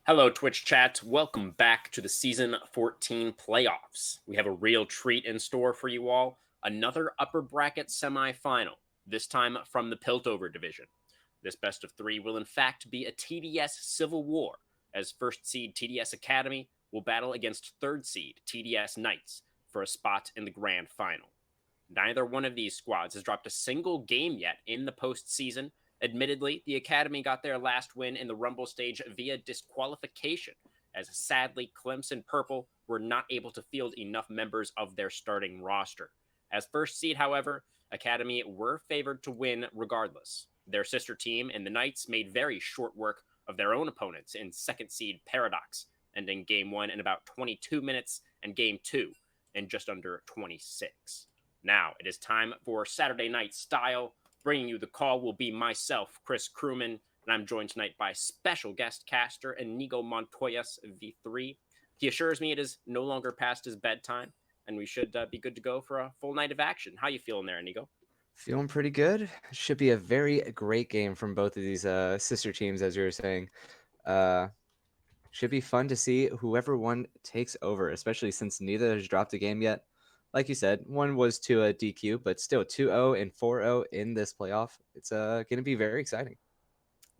Hello, Twitch chat. Welcome back to the Season 14 playoffs. We have a real treat in store for you all. Another upper bracket semifinal, this time from the Piltover division. This best of three will, in fact, be a TDS civil war, as first seed TDS Academy will battle against third seed TDS Knights for a spot in the grand final. Neither one of these squads has dropped a single game yet in the postseason. Admittedly, the Academy got their last win in the Rumble stage via disqualification, as sadly, Clemson Purple were not able to field enough members of their starting roster. As first seed, however, Academy were favored to win regardless. Their sister team and the Knights made very short work of their own opponents in second seed Paradox, ending game one in about 22 minutes and game two in just under 26. Now it is time for Saturday Night Style. Bringing you the call will be myself, Chris Crewman, and I'm joined tonight by special guest caster Inigo Montoyas V3. He assures me it is no longer past his bedtime, and we should be good to go for a full night of action. How you feeling there, Inigo? Feeling pretty good. Should be a very great game from both of these sister teams, as you were saying. Uh, should be fun to see whoever one takes over, especially since neither has dropped a game yet. Like you said, one was to a DQ, but still 2-0 and 4-0 in this playoff. It's going to be very exciting.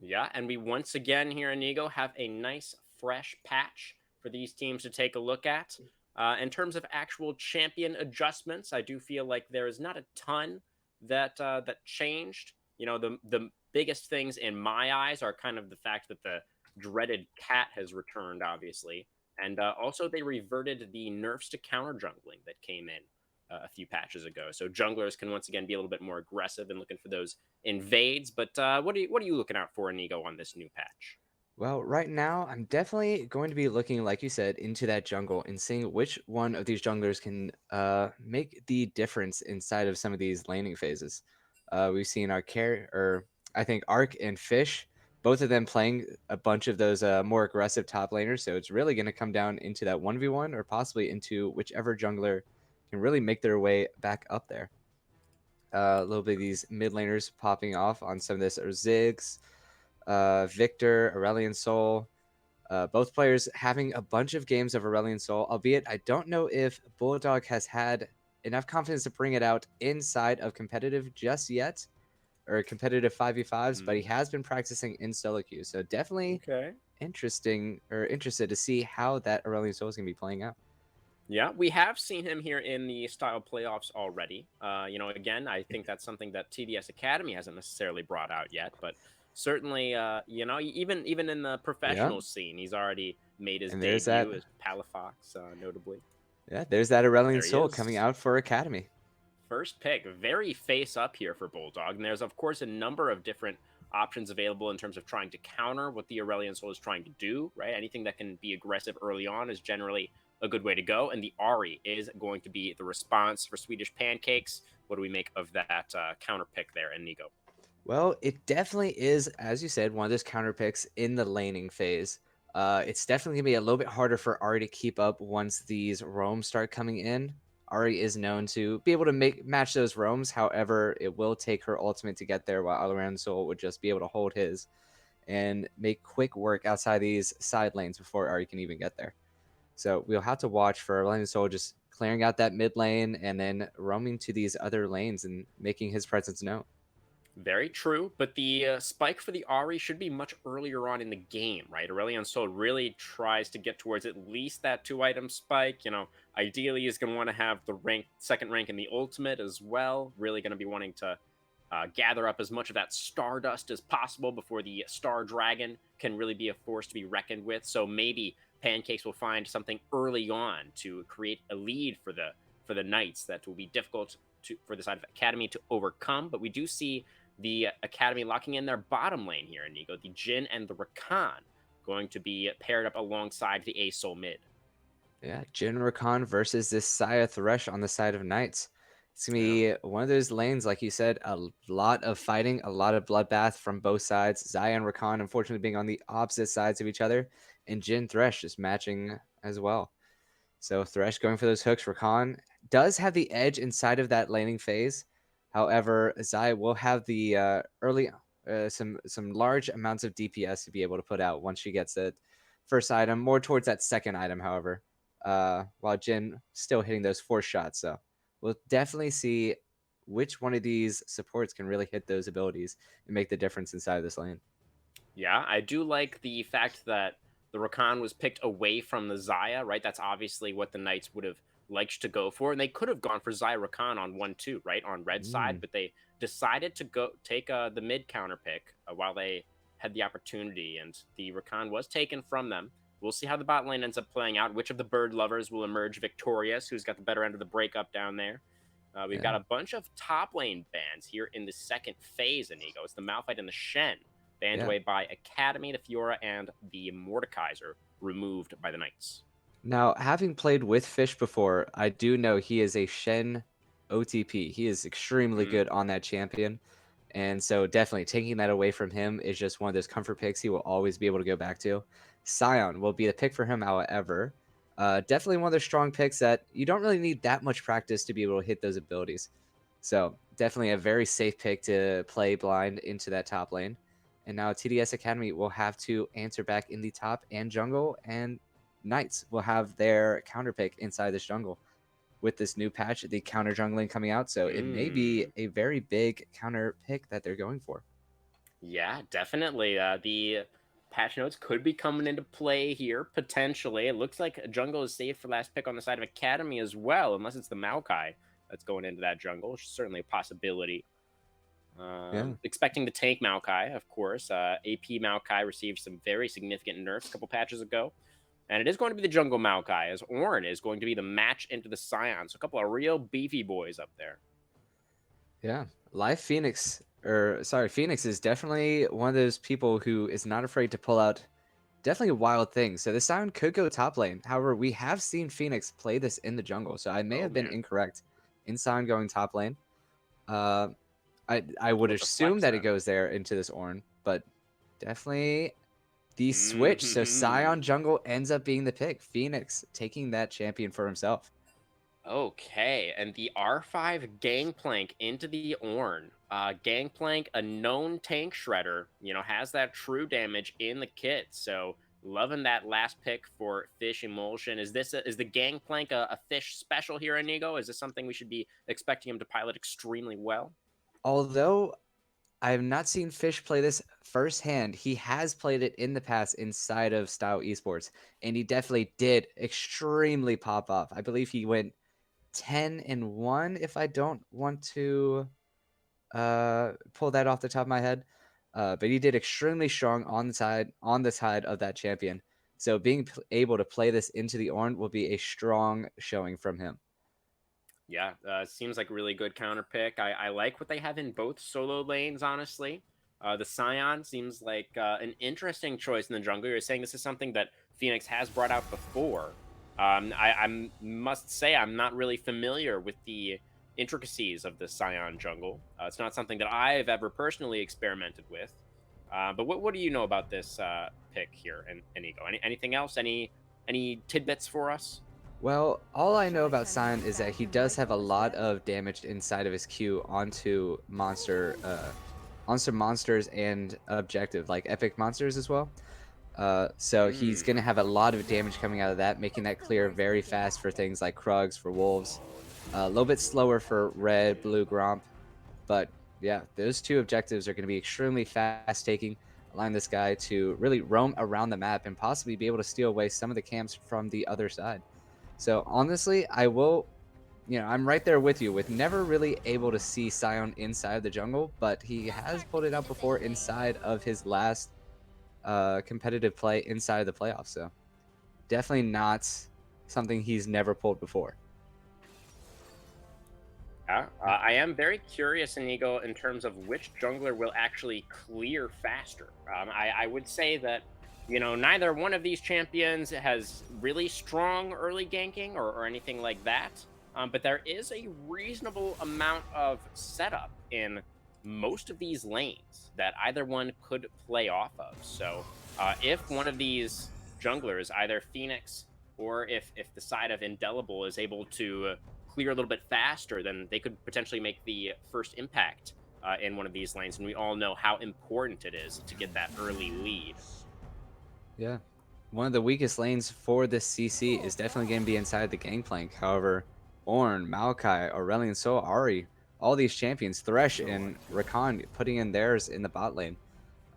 Yeah, and we once again here, Inigo, have a nice fresh patch for these teams to take a look at. In terms of actual champion adjustments, I do feel like there is not a ton that changed. You know, the biggest things in my eyes are kind of the fact that the dreaded cat has returned, obviously, and also they reverted the nerfs to counter jungling that came in a few patches ago. So junglers can once again be a little bit more aggressive and looking for those invades. But what are you looking out for, Inigo, on this new patch? Well, right now, I'm definitely going to be looking, like you said, into that jungle and seeing which one of these junglers can make the difference inside of some of these laning phases. We've seen or I think Arc and Fish, both of them playing a bunch of those more aggressive top laners. So it's really going to come down into that 1v1 or possibly into whichever jungler can really make their way back up there. A little bit of these mid laners popping off on some of this, or Ziggs, Victor, Aurelion Sol. Both players having a bunch of games of Aurelion Sol, albeit I don't know if Bulldog has had enough confidence to bring it out inside of competitive just yet, or competitive 5v5s, but he has been practicing in solo queue. So definitely Okay. interested to see how that Aurelion Sol is going to be playing out. Yeah, we have seen him here in the style playoffs already. Again, I think that's something that TDS Academy hasn't necessarily brought out yet, but certainly, even in the Yeah, professional scene, he's already made his and there's that. debut as Palafox, notably. Yeah, there's that Aurelion There he Sol coming is. out for Academy. First pick, very face up here for Bulldog. And there's, of course, a number of different options available in terms of trying to counter what the Aurelion Soul is trying to do, right? Anything that can be aggressive early on is generally a good way to go. And the Ari is going to be the response for Swedish Pancakes. What do we make of that counter pick there, Inigo? Well, it definitely is, as you said, one of those counter picks in the laning phase. It's definitely gonna be a little bit harder for Ari to keep up once these roams start coming in. Ari is known to be able to match those roams. However, it will take her ultimate to get there, while Alaran Soul would just be able to hold his and make quick work outside these side lanes before Ari can even get there. So we'll have to watch for Alaran Soul just clearing out that mid lane and then roaming to these other lanes and making his presence known. Very true, but the spike for the Ari should be much earlier on in the game, right? Aurelion Sol really tries to get towards at least that 2 item spike. Ideally, he's going to want to have the second rank in the ultimate as well. Really going to be wanting to gather up as much of that stardust as possible before the Star Dragon can really be a force to be reckoned with. So maybe Pancakes will find something early on to create a lead for the Knights that will be difficult for the side of Academy to overcome. But we do see the Academy locking in their bottom lane here, Inigo. The Jin and the Rakan going to be paired up alongside the Asol mid. Yeah, Jin Rakan versus this Saya Thresh on the side of Knights. It's gonna Yeah. be one of those lanes, like you said, a lot of fighting, a lot of bloodbath from both sides. Zaya and Rakan, unfortunately, being on the opposite sides of each other, and Jin Thresh just matching as well. So Thresh going for those hooks. Rakan does have the edge inside of that laning phase. However, Zaya will have the early some large amounts of DPS to be able to put out once she gets it first item, more towards that second item, however, while Jin still hitting those force shots. So we'll definitely see which one of these supports can really hit those abilities and make the difference inside of this lane. Yeah, I do like the fact that the Rakan was picked away from the Zaya, right? That's obviously what the Knights would have liked to go for. And they could have gone for Zaya Rakan on 1-2, right? On red side, Mm, but they decided to go take the mid counter pick while they had the opportunity. And the Rakan was taken from them. We'll see how the bot lane ends up playing out. Which of the bird lovers will emerge victorious? Who's got the better end of the breakup down there? We've yeah. got a bunch of top lane bans here in the second phase, Inigo. It's the Malphite and the Shen banned Yeah. away by Academy, the Fiora, and the Mordekaiser removed by the Knights. Now, having played with Fish before, I do know he is a Shen OTP. He is extremely Mm. good on that champion. And so definitely taking that away from him is just one of those comfort picks he will always be able to go back to. Sion will be the pick for him, however. Definitely one of those strong picks that you don't really need that much practice to be able to hit those abilities. So definitely a very safe pick to play blind into that top lane. And now TDS Academy will have to answer back in the top and jungle, and Knights will have their counter pick inside this jungle with this new patch, the counter jungling coming out. So it may be Mm. a very big counter pick that they're going for. Yeah, definitely. The patch notes could be coming into play here, potentially. It looks like jungle is saved for last pick on the side of Academy as well, unless it's the Maokai that's going into that jungle, which is certainly a possibility. Yeah. Expecting the tank Maokai, of course. AP Maokai received some very significant nerfs a couple patches ago. And it is going to be the jungle Maokai, as Ornn is going to be the match into the Scion. So a couple of real beefy boys up there. Yeah. Live Phoenix, or sorry, Phoenix is definitely one of those people who is not afraid to pull out definitely wild things. So this Sion could go top lane. However, we have seen Phoenix play this in the jungle. So I may Oh, have been man. incorrect in Sion going top lane. Uh, I would Able to assume flex that it then. goes there into this Ornn, but definitely the switch. So Mm-hmm. Sion jungle ends up being the pick. Phoenix taking that champion for himself. Okay, and the R5 Gangplank into the Ornn. Gangplank, a known tank shredder, has that true damage in the kit. So loving that last pick for Fish Emulsion. Is the Gangplank a Fish special here, Inigo? Is this something we should be expecting him to pilot extremely well? Although I have not seen Fish play this firsthand, he has played it in the past inside of Style Esports, and he definitely did extremely pop off. I believe he went 10-1 if I don't want to pull that off the top of my head. But he did extremely strong on the side of that champion. So being able to play this into the Ornn will be a strong showing from him. Yeah, seems like a really good counter pick. I like what they have in both solo lanes, honestly. The Scion seems like an interesting choice in the jungle. You're saying this is something that Phoenix has brought out before. I must say I'm not really familiar with the intricacies of the Scion jungle. It's not something that I've ever personally experimented with. But what do you know about this pick here, and Inigo? Anything else? Any tidbits for us? Well, all I know about Sion is that he does have a lot of damage inside of his Q onto monsters and objective, like epic monsters as well. So he's Mm. gonna have a lot of damage coming out of that, making that clear very fast for things like Krugs, for Wolves. A little bit slower for Red, Blue, Gromp. But yeah, those two objectives are going to be extremely fast taking, allowing this guy to really roam around the map and possibly be able to steal away some of the camps from the other side. So honestly, I'm right there with you with never really able to see Sion inside of the jungle, but he has pulled it out before inside of his last competitive play inside of the playoffs. So definitely not something he's never pulled before. Yeah, I am very curious, Inigo, in terms of which jungler will actually clear faster. I would say that, neither one of these champions has really strong early ganking or anything like that. But there is a reasonable amount of setup in most of these lanes that either one could play off of. So if one of these junglers, either Phoenix or if the side of Indelible is able to clear a little bit faster, then they could potentially make the first impact in one of these lanes. And we all know how important it is to get that early lead. Yeah. one of the weakest lanes for this CC is definitely going to be inside the Gangplank. However, Ornn, Maokai, Aurelion Sol, Ari, all these champions, Thresh and Rakan putting in theirs in the bot lane.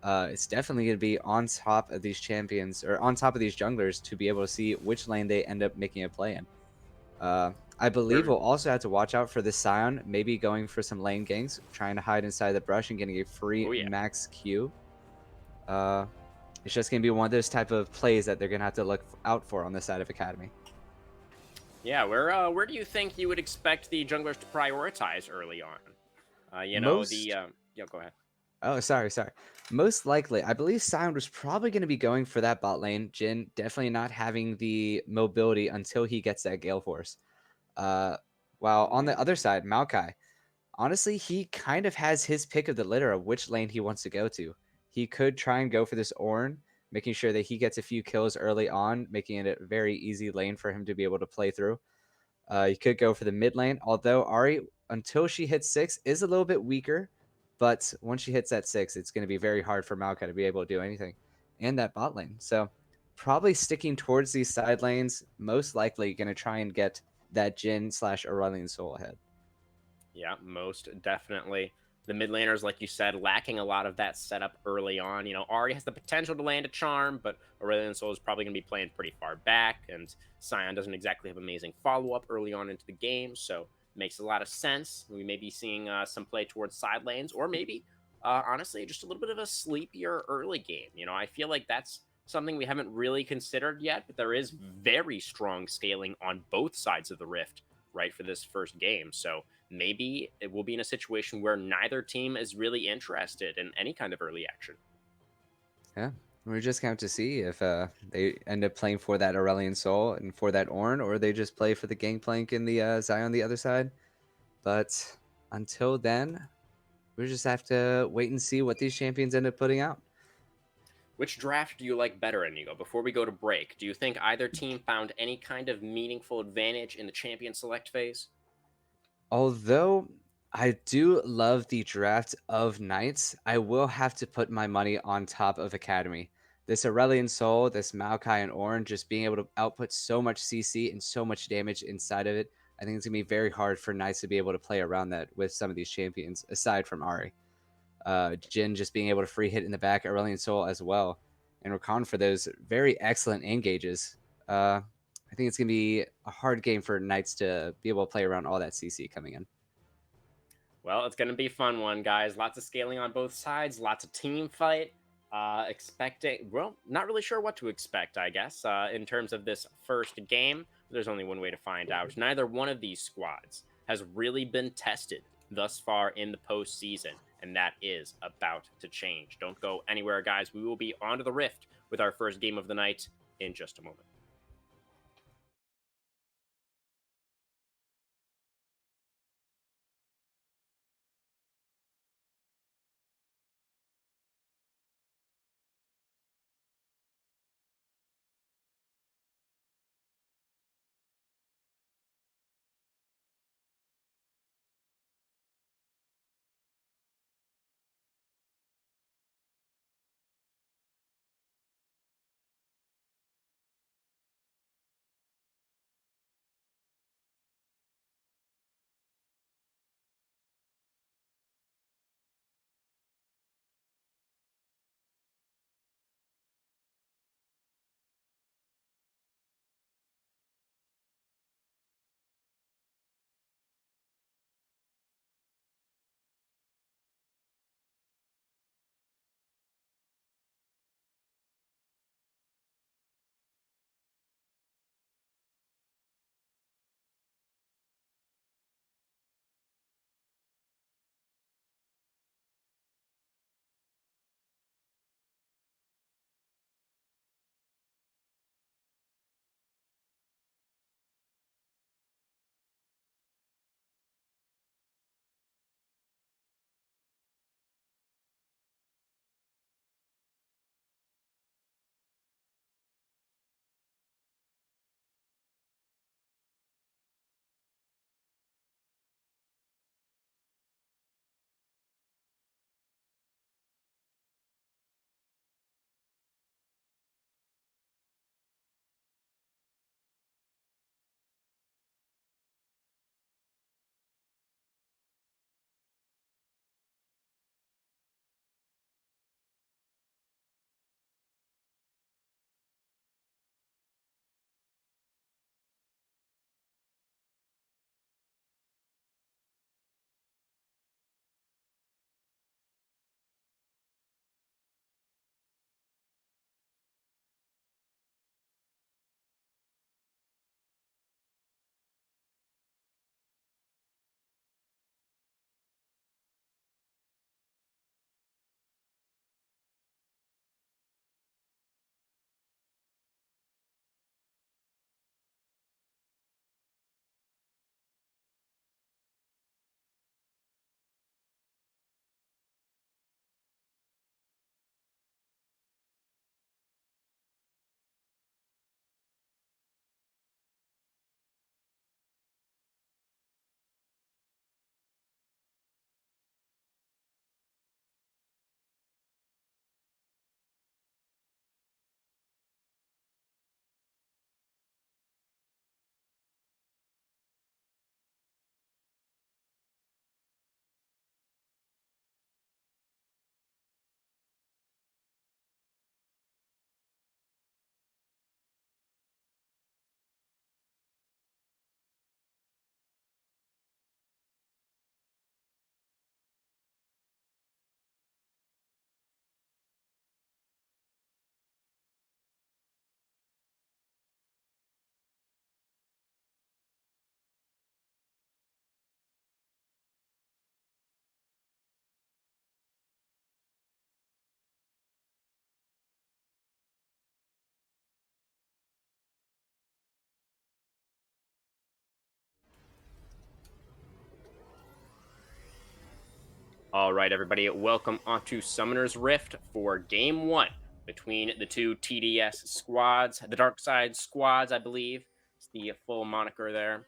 It's definitely going to be on top of these champions or on top of these junglers to be able to see which lane they end up making a play in. I believe We're, we'll also have to watch out for the Scion, maybe going for some lane ganks, trying to hide inside the brush and getting a free oh yeah. max Q. Uh, it's just going to be one of those type of plays that they're going to have to look out for on this side of Academy. Yeah, where do you think you would expect the junglers to prioritize early on? Most Yeah, go ahead. Oh, sorry. Most likely, I believe Sion was probably going to be going for that bot lane. Jin definitely not having the mobility until he gets that Gale Force. Uh, while on the other side, Maokai, honestly, he kind of has his pick of the litter of which lane he wants to go to. He could try and go for this Ornn, making sure that he gets a few kills early on, making it a very easy lane for him to be able to play through. You could go for the mid lane, although Ari, until she hits 6, is a little bit weaker. But once she hits that 6, it's going to be very hard for Maokai to be able to do anything. And that bot lane. So probably sticking towards these side lanes, most likely going to try and get that Jin slash Aurelion Sol ahead. Yeah, most definitely. The mid laners, like you said, lacking a lot of that setup early on. Ari has the potential to land a charm, but Aurelion Sol is probably going to be playing pretty far back, and Sion doesn't exactly have amazing follow up early on into the game, so makes a lot of sense. We may be seeing some play towards side lanes, or maybe, honestly, just a little bit of a sleepier early game. I feel like that's something we haven't really considered yet, but there is very strong scaling on both sides of the rift right for this first game. So maybe it will be in a situation where neither team is really interested in any kind of early action. Yeah. We're just going to have to see if they end up playing for that Aurelion Sol and for that Ornn, or they just play for the Gangplank and the Zion on the other side. But until then, we just have to wait and see what these champions end up putting out. Which draft do you like better, Inigo? Before we go to break, do you think either team found any kind of meaningful advantage in the champion select phase? Although I do love the draft of Knights, I will have to put my money on top of Academy. This Aurelion Sol, this Maokai and Ornn, just being able to output so much CC and so much damage inside of it, I think it's going to be very hard for Knights to be able to play around that with some of these champions, aside from Ari. Jin just being able to free hit in the back, Aurelion Sol as well, and Rakan for those very excellent engages. I think it's going to be a hard game for Knights to be able to play around all that CC coming in. Well, it's going to be a fun one, guys. Lots of scaling on both sides, lots of team fight. Not really sure what to expect, I guess, in terms of this first game. There's only one way to find out. Neither one of these squads has really been tested thus far in the postseason, and that is about to change. Don't go anywhere, guys. We will be onto the Rift with our first game of the night in just a moment. All right, everybody, welcome onto Summoner's Rift for Game 1 between the two TDS squads, the Dark Side squads, I believe. It's the full moniker there.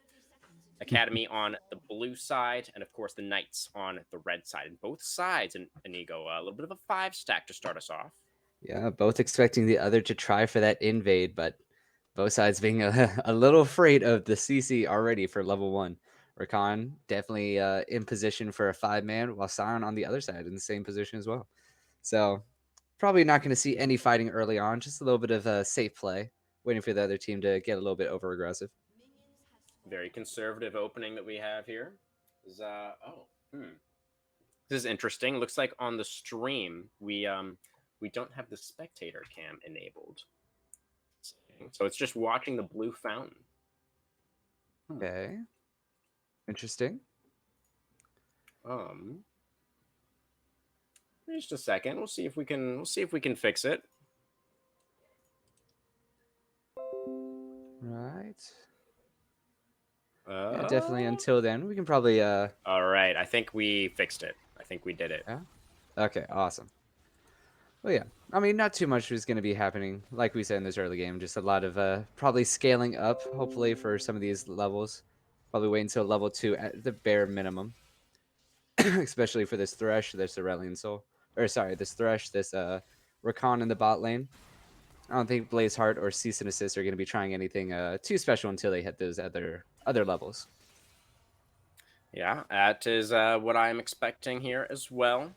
Academy on the blue side, and of course the Knights on the red side. And both sides, and Inigo, a little bit of a 5-stack to start us off. Yeah, both expecting the other to try for that invade, but both sides being a little afraid of the CC already for level 1. Rakan definitely in position for a 5-man, while Sion on the other side in the same position as well. So probably not going to see any fighting early on, just a little bit of a safe play, waiting for the other team to get a little bit over aggressive. Very conservative opening that we have here. This is interesting. Looks like on the stream we don't have the spectator cam enabled. So it's just watching the blue fountain. Okay. Interesting. Just a second. We'll see if we can fix it. Right. Yeah, definitely until then. We can probably All right. I think we fixed it. I think we did it. Yeah. Okay, awesome. Well, yeah. I mean, not too much is going to be happening, like we said in this early game. Just a lot of probably scaling up, hopefully, for some of these levels. Probably wait until level 2 at the bare minimum. Especially for this Thresh, this Aurelion Soul. Or, sorry, this Thresh, this Rakan in the bot lane. I don't think Blazeheart or Cease and Assist are going to be trying anything too special until they hit those other levels. Yeah, that is what I'm expecting here as well.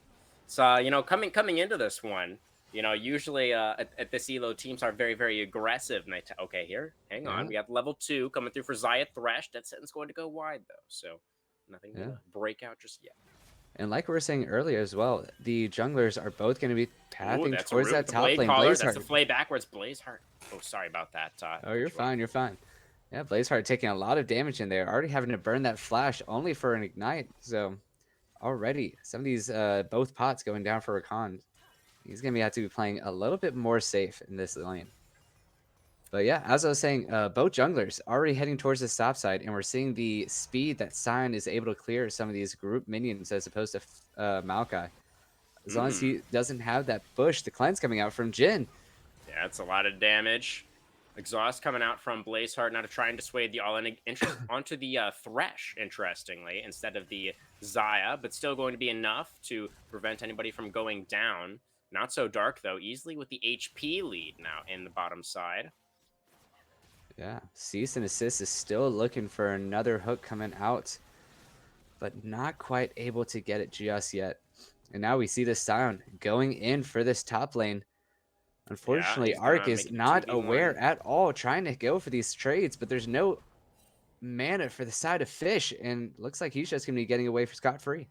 So, coming into this one, usually at this elo, teams are very, very aggressive. And okay, here, hang on. We have level 2 coming through for Xayah Thresh. That sentence going to go wide, though. So, nothing to break out just yet. And like we were saying earlier as well, the junglers are both going to be pathing towards that top lane. Blazeheart. That's the play backwards. Blazeheart. Oh, sorry about that. Oh, you're fine. You're fine. Yeah, Blazeheart taking a lot of damage in there. Already having to burn that flash only for an ignite. So already some of these both pots going down for Rakan. He's going to have to be playing a little bit more safe in this lane. But yeah, as I was saying, both junglers already heading towards the top side, and we're seeing the speed that Sion is able to clear some of these group minions as opposed to Maokai. As long as he doesn't have that bush, the cleanse coming out from Jhin. Yeah, it's a lot of damage. Exhaust coming out from Blazeheart, now to try and dissuade the all-in onto the Thresh, interestingly, instead of the Xayah, but still going to be enough to prevent anybody from going down. Not so dark, though, easily with the HP lead now in the bottom side. Yeah, Cease and Assist is still looking for another hook coming out, but not quite able to get it just yet. And now we see the Sion going in for this top lane. Unfortunately, Arc is not aware at all, trying to go for these trades, but there's no mana for the side of Fish, and looks like he's just going to be getting away for scot-free.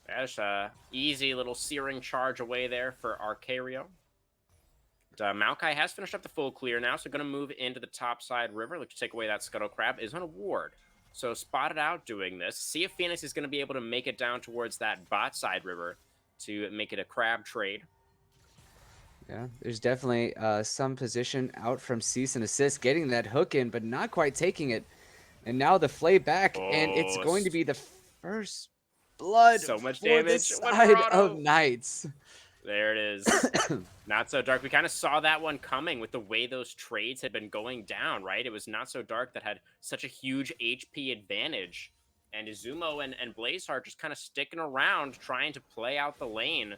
That's a easy little searing charge away there for Arcario. Maokai has finished up the full clear now, so going to move into the top side river. Look to take away that Scuttle Crab. Is on a ward. So spotted out doing this. See if Phoenix is going to be able to make it down towards that bot side river to make it a crab trade. Yeah, there's definitely some position out from Cease and Assist, getting that hook in, but not quite taking it. And now the flay back, and it's going to be the first blood so much for damage. the side of Knights. There it is. Not so dark. We kind of saw that one coming with the way those trades had been going down, right? It was not so dark that had such a huge HP advantage. And Izumo and Blazeheart just kind of sticking around, trying to play out the lane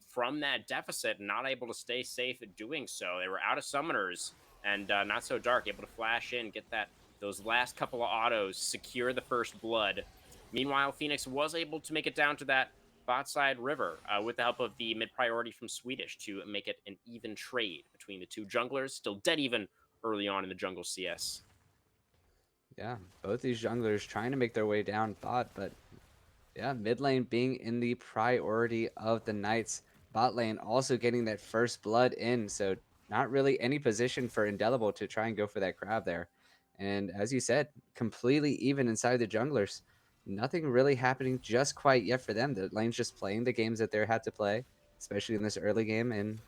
from that deficit, not able to stay safe at doing so. They were out of summoners, and not so dark, able to flash in, get those last couple of autos, secure the first blood. Meanwhile, Phoenix was able to make it down to that bot side river with the help of the mid priority from Swedish to make it an even trade between the two junglers. Still dead even early on in the jungle CS. Yeah, both these junglers trying to make their way down bot, but yeah, mid lane being in the priority of the Knights. Bot lane also getting that first blood in, so not really any position for Indelible to try and go for that grab there. And as you said, completely even inside the junglers. Nothing really happening just quite yet for them. The lane's just playing the games that they had to play, especially in this early game, and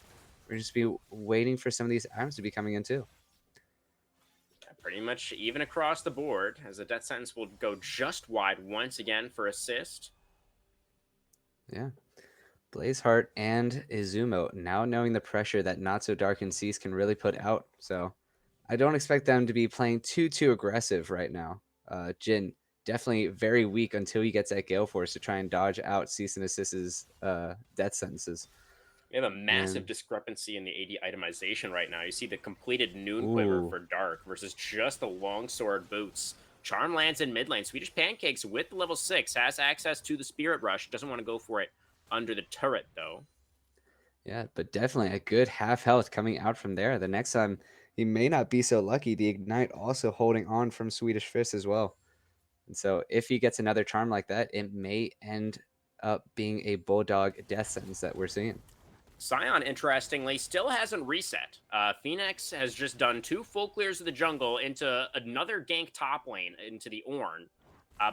we're just be waiting for some of these items to be coming in too. Pretty much even across the board, as the death sentence will go just wide once again for assist. Yeah. Blazeheart and Izumo now knowing the pressure that Not So Dark and Cease can really put out. So I don't expect them to be playing too aggressive right now. Jin definitely very weak until he gets that Gale Force to try and dodge out Cease and Assist's death sentences. We have a massive And discrepancy in the AD itemization right now. You see the completed Noon Quiver ooh, for Dark versus just the Longsword Boots. Charm lands in mid lane. Swedish Pancakes with the level 6 has access to the Spirit Rush. Doesn't want to go for it under the turret, though. yeah, but definitely a good half health coming out from there. The next time he may not be so lucky. The Ignite also holding on from Swedish Fist as well. And so if he gets another charm like that, it may end up being a Bulldog death sentence that we're seeing. Scion, interestingly, still hasn't reset. Phoenix has just done 2 full clears of the jungle into another gank top lane into the Ornn.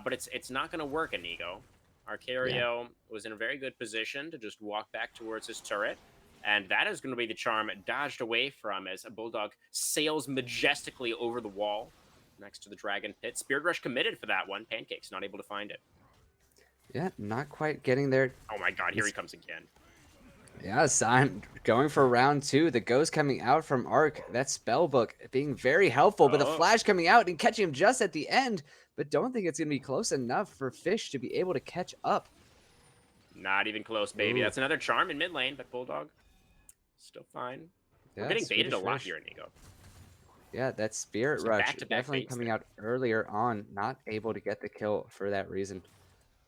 But it's not going to work, Inigo. Yeah. Arcario was in a very good position to just walk back towards his turret. And that is going to be the charm dodged away from as a Bulldog sails majestically over the wall next to the Dragon Pit. Spirit Rush committed for that one. Pancake's not able to find it. Yeah, not quite getting there. Oh my god, here he comes again. Yes, I'm going for round 2. The ghost coming out from Arc. That spell book being very helpful, but the Oh, flash coming out and catching him just at the end. But don't think it's going to be close enough for Fish to be able to catch up. not even close, baby. Ooh, That's another charm in mid lane, but Bulldog still fine. We're yeah, getting baited a Swedish lot Fish. here, Inigo. Yeah, that Spirit Some Rush back-to-back definitely baits coming there. out earlier on, not able to get the kill for that reason.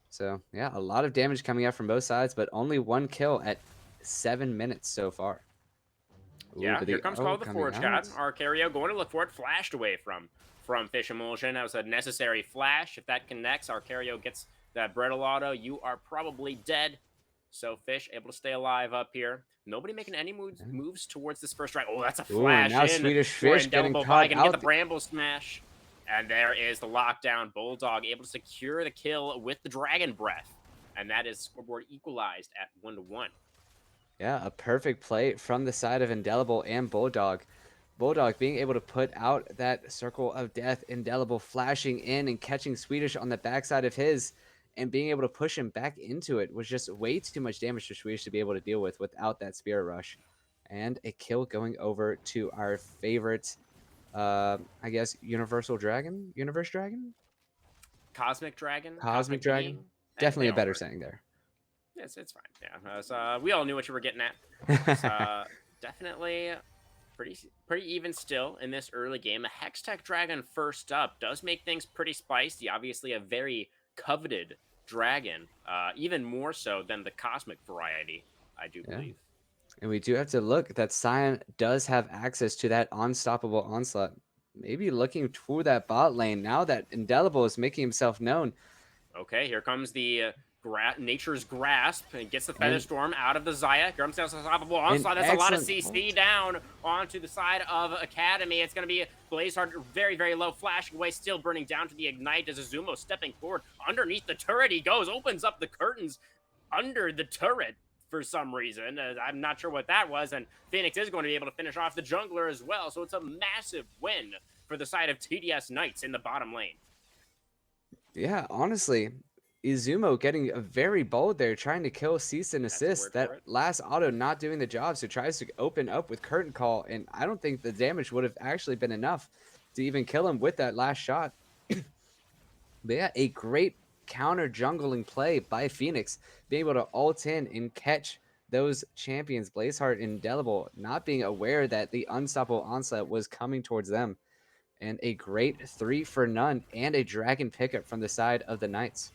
So, yeah, a lot of damage coming out from both sides, but only one kill at 7 minutes so far. Ooh, Yeah, but here the comes Call O of the coming Forge God. out. Arcario going to look for it. Flashed away from Fish Emulsion. That was a necessary flash. If that connects, Arcario gets that Brettle Auto. You are probably dead. So Fish able to stay alive up here. Nobody making any moves towards this first strike. Oh, that's a Ooh, and flash now in Swedish for Fish getting Indelible Vi. caught Gonna get the out. Bramble Smash. And there is the lockdown. Bulldog able to secure the kill with the Dragon Breath. And that is scoreboard equalized at 1-1. Yeah, a perfect play from the side of Indelible and Bulldog. Bulldog being able to put out that circle of death, Indelible flashing in and catching Swedish on the backside of his and being able to push him back into it was just way too much damage for Swedish to be able to deal with without that Spirit Rush. And a kill going over to our favorite, I guess, Universal Dragon? Universe Dragon? Cosmic Dragon, Cosmic Cosmic Dragon? Being. Definitely They a all better work. saying there. Yes, it's fine. Yeah, we all knew what you were getting at. It's definitely pretty even still in this early game. A Hextech Dragon first up does make things pretty spicy. Obviously, a very coveted dragon, even more so than the Cosmic variety, I do Yeah. believe. And we do have to look that Sion does have access to that unstoppable onslaught. Maybe looking toward that bot lane now that Indelible is making himself known. Okay, here comes the Nature's Grasp and gets the Feather And Storm out of the Zaya. Here comes the Unstoppable an Onslaught. That's a lot of excellent CC ult. down onto the side of Academy. It's going to be Blazeheart very low, flashing away, still burning down to the Ignite as Azumo stepping forward. Underneath the turret he goes, opens up the curtains under the turret for some reason. I'm not sure what that was, and Phoenix is going to be able to finish off the jungler as well, so it's a massive win for the side of TDS Knights in the bottom lane. Yeah, honestly, Izumo getting very bold there, trying to kill Cease and That's a Assist. word for That it. last auto not doing the job, so tries to open up with Curtain Call, and I don't think the damage would have actually been enough to even kill him with that last shot. But yeah, a great counter jungling play by Phoenix, being able to ult in and catch those champions, Blazeheart and Indelible, not being aware that the unstoppable onslaught was coming towards them. And a great 3 for none and a dragon pickup from the side of the Knights.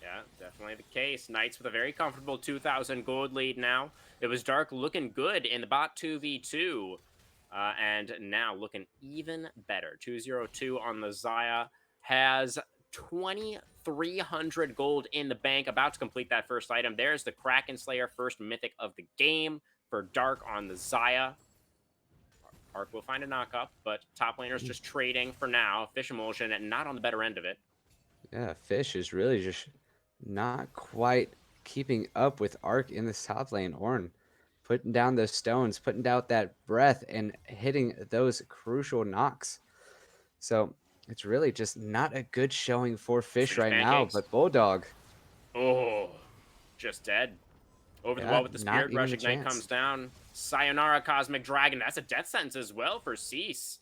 Yeah, definitely the case. Knights with a very comfortable 2,000 gold lead now. It was Dark looking good in the bot 2v2. And now looking even better. 202 on the Zaya. Has 2,300 gold in the bank. About to complete that first item. There's the Kraken Slayer, first mythic of the game for Dark on the Zaya. Arc will find a knockup, but top laner's just trading for now. Fish Emulsion and not on the better end of it. Yeah, Fish is really just not quite keeping up with Arc in this top lane. Ornn putting down those stones, putting down that breath, and hitting those crucial knocks. So it's really just not a good showing for Fish Swedish right now. pancakes. But Bulldog, Oh. just dead. Over the Yeah, wall with the not Spirit even Rush. a Ignite comes chance. down. Sayonara Cosmic Dragon. That's a death sentence as well for Cease.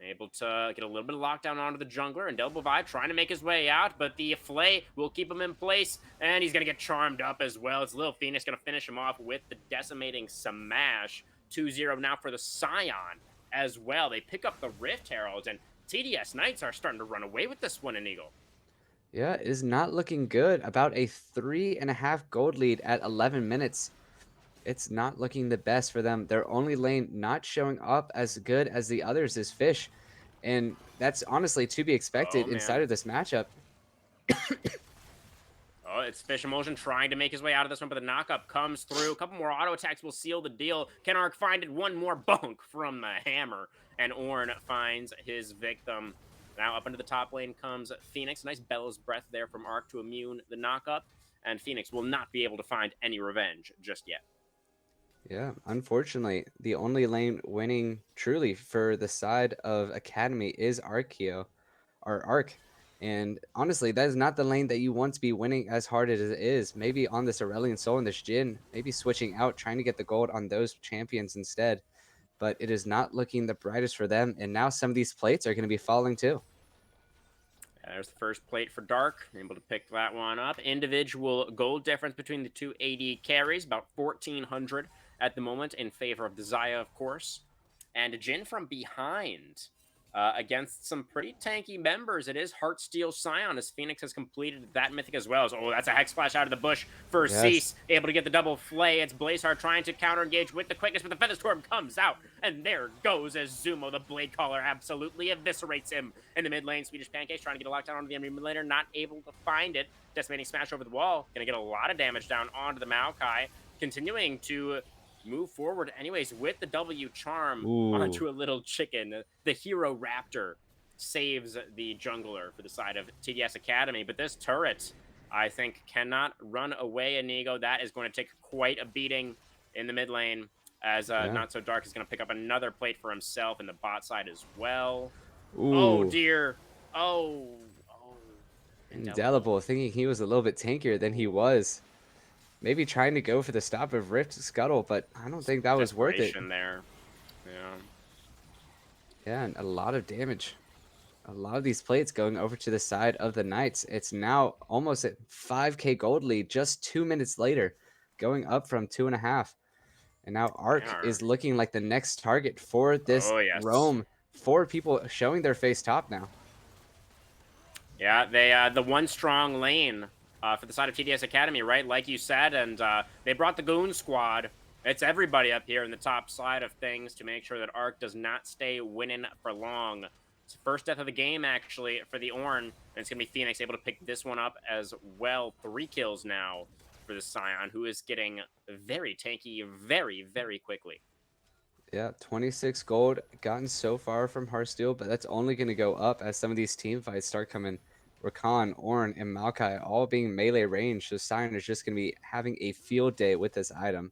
Able to get a little bit of lockdown onto the jungler, and Double Vibe trying to make his way out, but the Flay will keep him in place, and he's going to get charmed up as well. It's Lil Phoenix going to finish him off with the decimating smash. 2-0 now for the Scion as well. They pick up the Rift Herald, and TDS Knights are starting to run away with this one, Inigo. Yeah, it is not looking good. About a 3.5 gold lead at 11 minutes. It's not looking the best for them. Their only lane not showing up as good as the others is Fish. And that's honestly to be Oh, expected inside man. of this matchup. Oh, it's Fish in motion trying to make his way out of this one, but the knockup comes through. A couple more auto attacks will seal the deal. Can Ark find it? One more bunk from the hammer, and Ornn finds his victim. Now up into the top lane comes Phoenix. Nice Bella's Breath there from Ark to immune the knockup, and Phoenix will not be able to find any revenge just yet. Yeah, unfortunately, the only lane winning truly for the side of Academy is Arkeo, or Arc. And honestly, that is not the lane that you want to be winning as hard as it is. Maybe on this Aurelion Soul and this Jhin, maybe switching out, trying to get the gold on those champions instead. But it is not looking the brightest for them. And now some of these plates are going to be falling too. There's the first plate for Dark. Able to pick that one up. Individual gold difference between the two AD carries, about 1,400 at the moment in favor of Desire, of course. And Jhin from behind against some pretty tanky members. It is Heartsteel Scion as Phoenix has completed that mythic as well. Oh, that's a Hex Splash out of the bush for Yes. Cease. Able to get the double flay. It's Blazeheart trying to counter engage with the quickness, but the Feather Storm comes out. And there goes as Zumo, the Blade Caller, absolutely eviscerates him in the mid lane. Swedish Pancakes trying to get a lockdown onto the enemy mid laner, not able to find it. Decimating Smash over the wall. Gonna get a lot of damage down onto the Maokai. Continuing to move forward anyways with the W charm Ooh. onto a little chicken. The hero raptor saves the jungler for the side of TDS Academy, but this turret, I think, cannot run away, Inigo. That is going to take quite a beating in the mid lane as Yeah. Not So Dark is going to pick up another plate for himself in the bot side as well. Oh, Ooh. dear. Oh. Indelible, thinking he was a little bit tankier than he was. Maybe trying to go for the stop of Rift Scuttle, but I don't think that was worth it. Desperation there. Yeah. Yeah, and a lot of damage. A lot of these plates going over to the side of the Knights. It's now almost at 5k gold lead just 2 minutes later, going up from 2.5. And now Arc is looking like the next target for this Oh, yes. roam. 4 people showing their face top now. Yeah, they the one strong lane for the side of TDS Academy, right? Like you said, and they brought the Goon Squad. It's everybody up here in the top side of things to make sure that Arc does not stay winning for long. It's the first death of the game, actually, for the Ornn, and it's going to be Phoenix able to pick this one up as well. 3 kills now for the Scion, who is getting very tanky very, very quickly. Yeah, 26 gold gotten so far from Heartsteel, but that's only going to go up as some of these team fights start coming. Rakan, Ornn, and Maokai all being melee range, so Sion is just going to be having a field day with this item.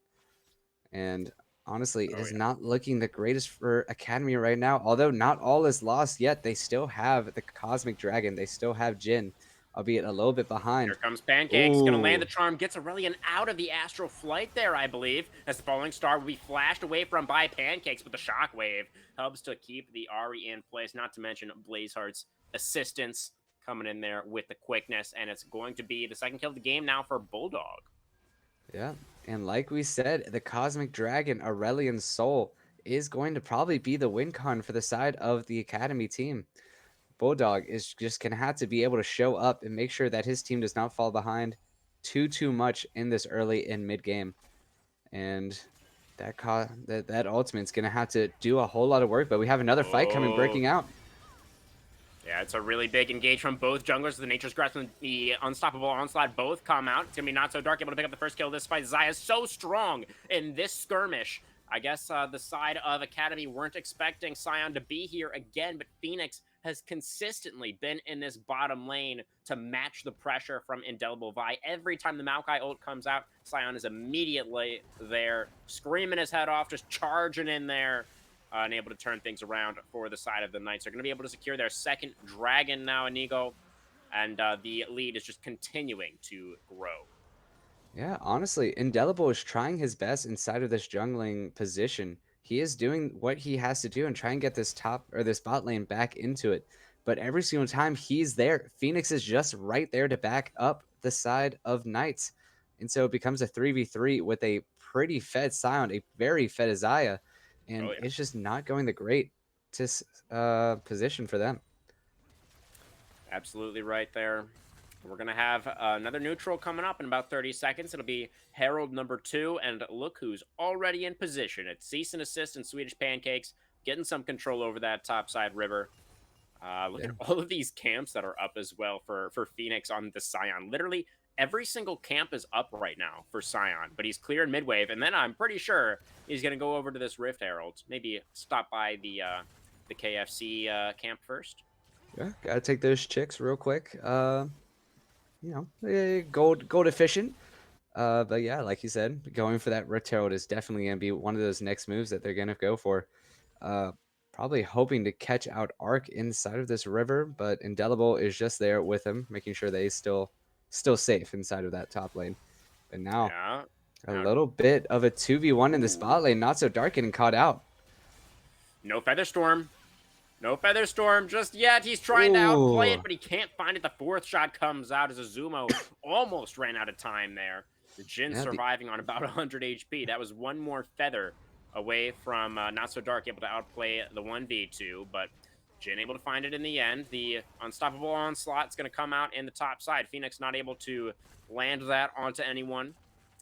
And honestly, it is not looking the greatest for Academy right now. Although not all is lost yet, they still have the Cosmic Dragon. They still have Jhin, albeit a little bit behind. Here comes Pancakes. Going to land the charm. Gets Aurelion out of the astral flight there, I believe, as the falling star will be flashed away from by Pancakes, but the shockwave helps to keep the Ahri in place, not to mention Blazeheart's assistance coming in there with the quickness, and it's going to be the second kill of the game now for Bulldog. Yeah, and like we said, the Cosmic Dragon, Aurelion Soul, is going to probably be the win con for the side of the Academy team. Bulldog is just going to have to be able to show up and make sure that his team does not fall behind too much in this early and mid game. And that ultimate's going to have to do a whole lot of work, but we have another fight coming breaking out. Yeah, it's a really big engage from both junglers. The Nature's Grasp and the Unstoppable Onslaught both come out. It's going to be Not So Dark able to pick up the first kill of this fight. Xayah is so strong in this skirmish. I guess the side of Academy weren't expecting Scion to be here again, but Phoenix has consistently been in this bottom lane to match the pressure from Indelible Vi. Every time the Maokai ult comes out, Scion is immediately there, screaming his head off, just charging in there. And able to turn things around for the side of the Knights. They're going to be able to secure their second dragon now, Inigo, and the lead is just continuing to grow. Yeah, honestly, Indelible is trying his best inside of this jungling position. He is doing what he has to do and try and get this top or this bot lane back into it. But every single time he's there, Phoenix is just right there to back up the side of Knights. And so it becomes a 3v3 with a pretty fed Sion, a very fed Isaiah, Oh and yeah. it's just not going the great position for them. Absolutely right there. We're going to have another neutral coming up in about 30 seconds. It'll be Herald number 2. And look who's already in position. It's Cease and Assist and Swedish Pancakes, getting some control over that topside river. Look Yeah. at all of these camps that are up as well for Phoenix on the Scion. Literally every single camp is up right now for Scion, but he's clearing mid-wave. And then I'm pretty sure he's going to go over to this Rift Herald. Maybe stop by the KFC camp first. Yeah, gotta take those chicks real quick. Gold efficient. But yeah, like you said, going for that Rift Herald is definitely gonna be one of those next moves that they're gonna go for. Uh, Probably hoping to catch out Arc inside of this river, but Indelible is just there with him, making sure that he's still safe inside of that top lane. But now Yeah. a Now, little bit of a 2v1 in the ooh. spot lane, not so dark getting caught out. No Feather Storm. No Feather Storm just yet. He's trying to outplay it, Ooh, but he can't find it. The fourth shot comes out as Azumo almost ran out of time there. The Jin yeah, surviving on about 100 HP. That was one more feather away from Not So Dark, able to outplay the 1v2, but Jin able to find it in the end. The Unstoppable Onslaught is going to come out in the top side. Phoenix not able to land that onto anyone.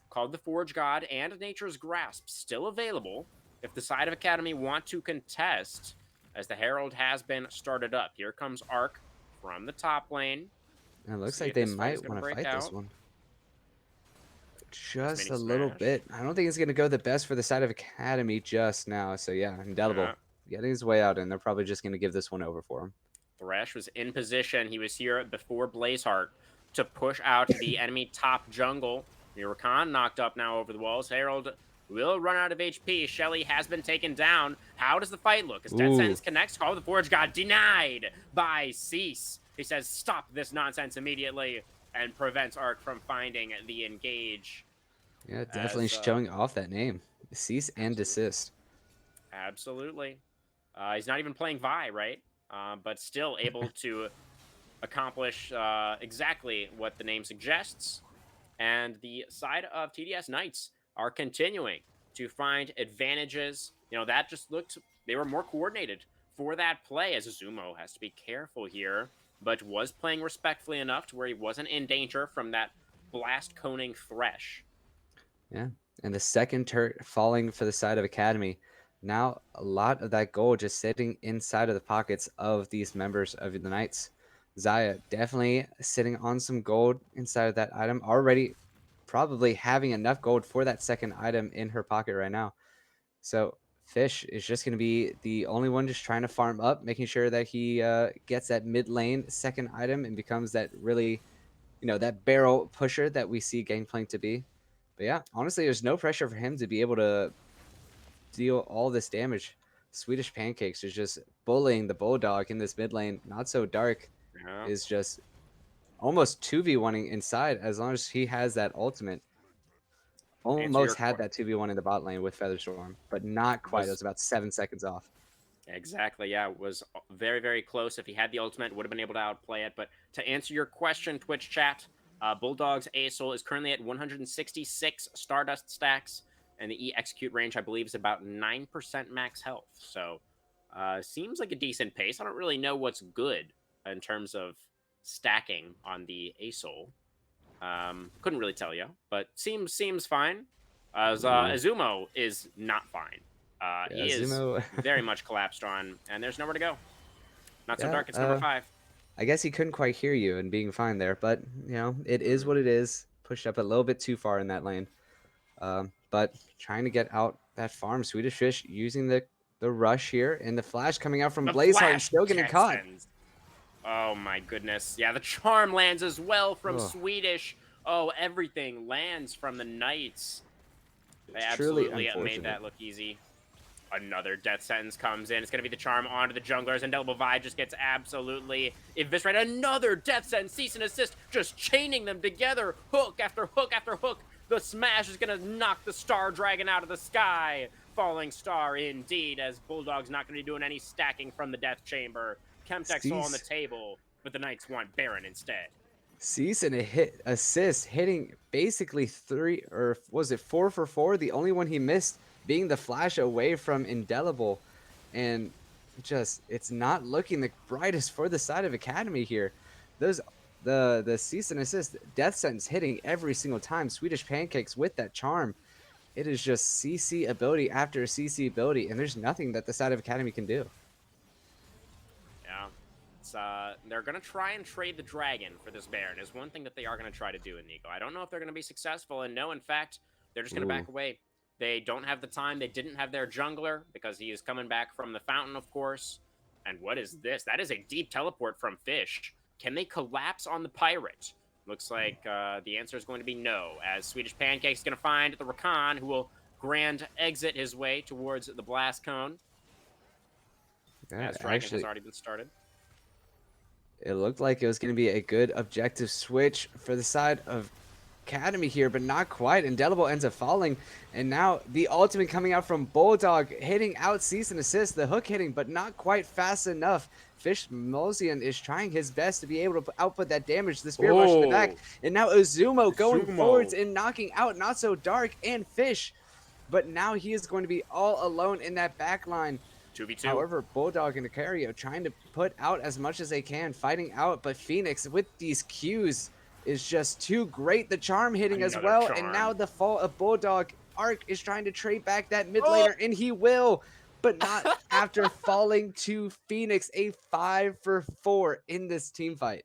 Called the Forge God and Nature's Grasp still available if the side of Academy want to contest, as the Herald has been started up. Here comes Arc from the top lane. it We'll looks see like if they this fight is might going to want to break fight this out. one. Nice Just mini a little smash. bit. I don't think it's going to go the best for the side of Academy just now. So yeah, Yeah. Indelible getting his way out, and they're probably just going to give this one over for him. Thresh was in position. He was here before Blazeheart to push out the enemy top jungle. Mirakan knocked up now over the walls. Herald will run out of HP. Shelly has been taken down. How does the fight look? As Death Ooh, Sentence connects, Call of the Forge got denied by Cease. He says, stop this nonsense immediately, and prevents Arc from finding the engage. yeah, definitely As, showing off that name. Cease and absolutely. desist. Absolutely. He's not even playing Vi, right? But still able to accomplish exactly what the name suggests. And the side of TDS Knights are continuing to find advantages. You know, that just looked, they were more coordinated for that play, as Azumo has to be careful here, but was playing respectfully enough to where he wasn't in danger from that blast coning Thresh. Yeah, and the second turret falling for the side of Academy. Now a lot of that gold just sitting inside of the pockets of these members of the Knights. Zaya definitely sitting on some gold inside of that item already, probably having enough gold for that second item in her pocket right now. So Fish is just going to be the only one just trying to farm up, making sure that he gets that mid lane second item and becomes that really, that barrel pusher that we see Gangplank to be. But yeah, honestly, there's no pressure for him to be able to deal all this damage. Swedish Pancakes is just bullying the Bulldog in this mid lane. Not so dark Yeah. is just almost 2v1ing inside as long as he has that ultimate. Answer your Almost had question. that 2v1 in the bot lane with Featherstorm, but not quite. It was Was about 7 seconds off. Exactly, yeah. It was very, very close. If he had the ultimate, would have been able to outplay it. But to answer your question, Twitch chat, Bulldog's ASOL is currently at 166 Stardust stacks, and the E execute range, I believe, is about 9% max health. So, seems like a decent pace. I don't really know what's good in terms of stacking on the ASOL. Couldn't really tell you, but seems fine. As Ooh. Azumo is not fine. Yeah, He is Zumo. very much collapsed on, and there's nowhere to go. Not so Yeah, dark. It's number 5. I guess he couldn't quite hear you and being fine there, but it is Mm. what it is. Pushed up a little bit too far in that lane. But trying to get out that farm. Swedish Fish using the rush here and the flash coming out from The Blazeheart and flash still getting caught. Jetsons. Oh my goodness. Yeah, the charm lands as well from Oh, Swedish. Oh, everything lands from the Knights. They it's truly absolutely made unfortunate. that look easy. Another death sentence comes in. It's going to be the charm onto the junglers, and Indelible Vi just gets absolutely eviscerated. Another death sentence, cease and assist, just chaining them together, hook after hook after hook. The smash is going to knock the Star Dragon out of the sky. Falling Star indeed, as Bulldog's not going to be doing any stacking from the Death Chamber. Chemtech Soul on the Cease, table, but the Knights want Baron instead. Cease and a hit assist, hitting basically 3 or was it 4 for 4? The only one he missed being the flash away from Indelible, and just it's not looking the brightest for the side of Academy here. Those the cease and assist death sentence hitting every single time. Swedish Pancakes with that charm. It is just CC ability after CC ability, and there's nothing that the side of Academy can do. Yeah. They're going to try and trade the Dragon for this Baron is one thing that they are going to try to do, Inigo. I don't know if they're going to be successful, and no, in fact, they're just going to back away. They don't have the time. They didn't have their jungler because he is coming back from the fountain, of course. And what is this? That is a deep teleport from Fish. Can they collapse on the pirate? Looks like the answer is going to be no, as Swedish Pancake is going to find the Rakan, who will grand exit his way towards the blast cone. As Dragon has already been started. It looked like it was going to be a good objective switch for the side of Academy here, but not quite. Indelible ends up falling, and now the ultimate coming out from Bulldog, hitting out cease and assist, the hook hitting, but not quite fast enough. Fish Mosian is trying his best to be able to output that damage. The Spear Rush in the back, and now Uzumo going forwards and knocking out Not So Dark and Fish, but now he is going to be all alone in that back line. 2v2. However, Bulldog and Icario trying to put out as much as they can, fighting out, but Phoenix with these Qs is just too great. The charm hitting as well, and now the fall of Bulldog. Arc is trying to trade back that mid laner, and he will, but not after falling to Phoenix. A 5 for 4 in this team fight.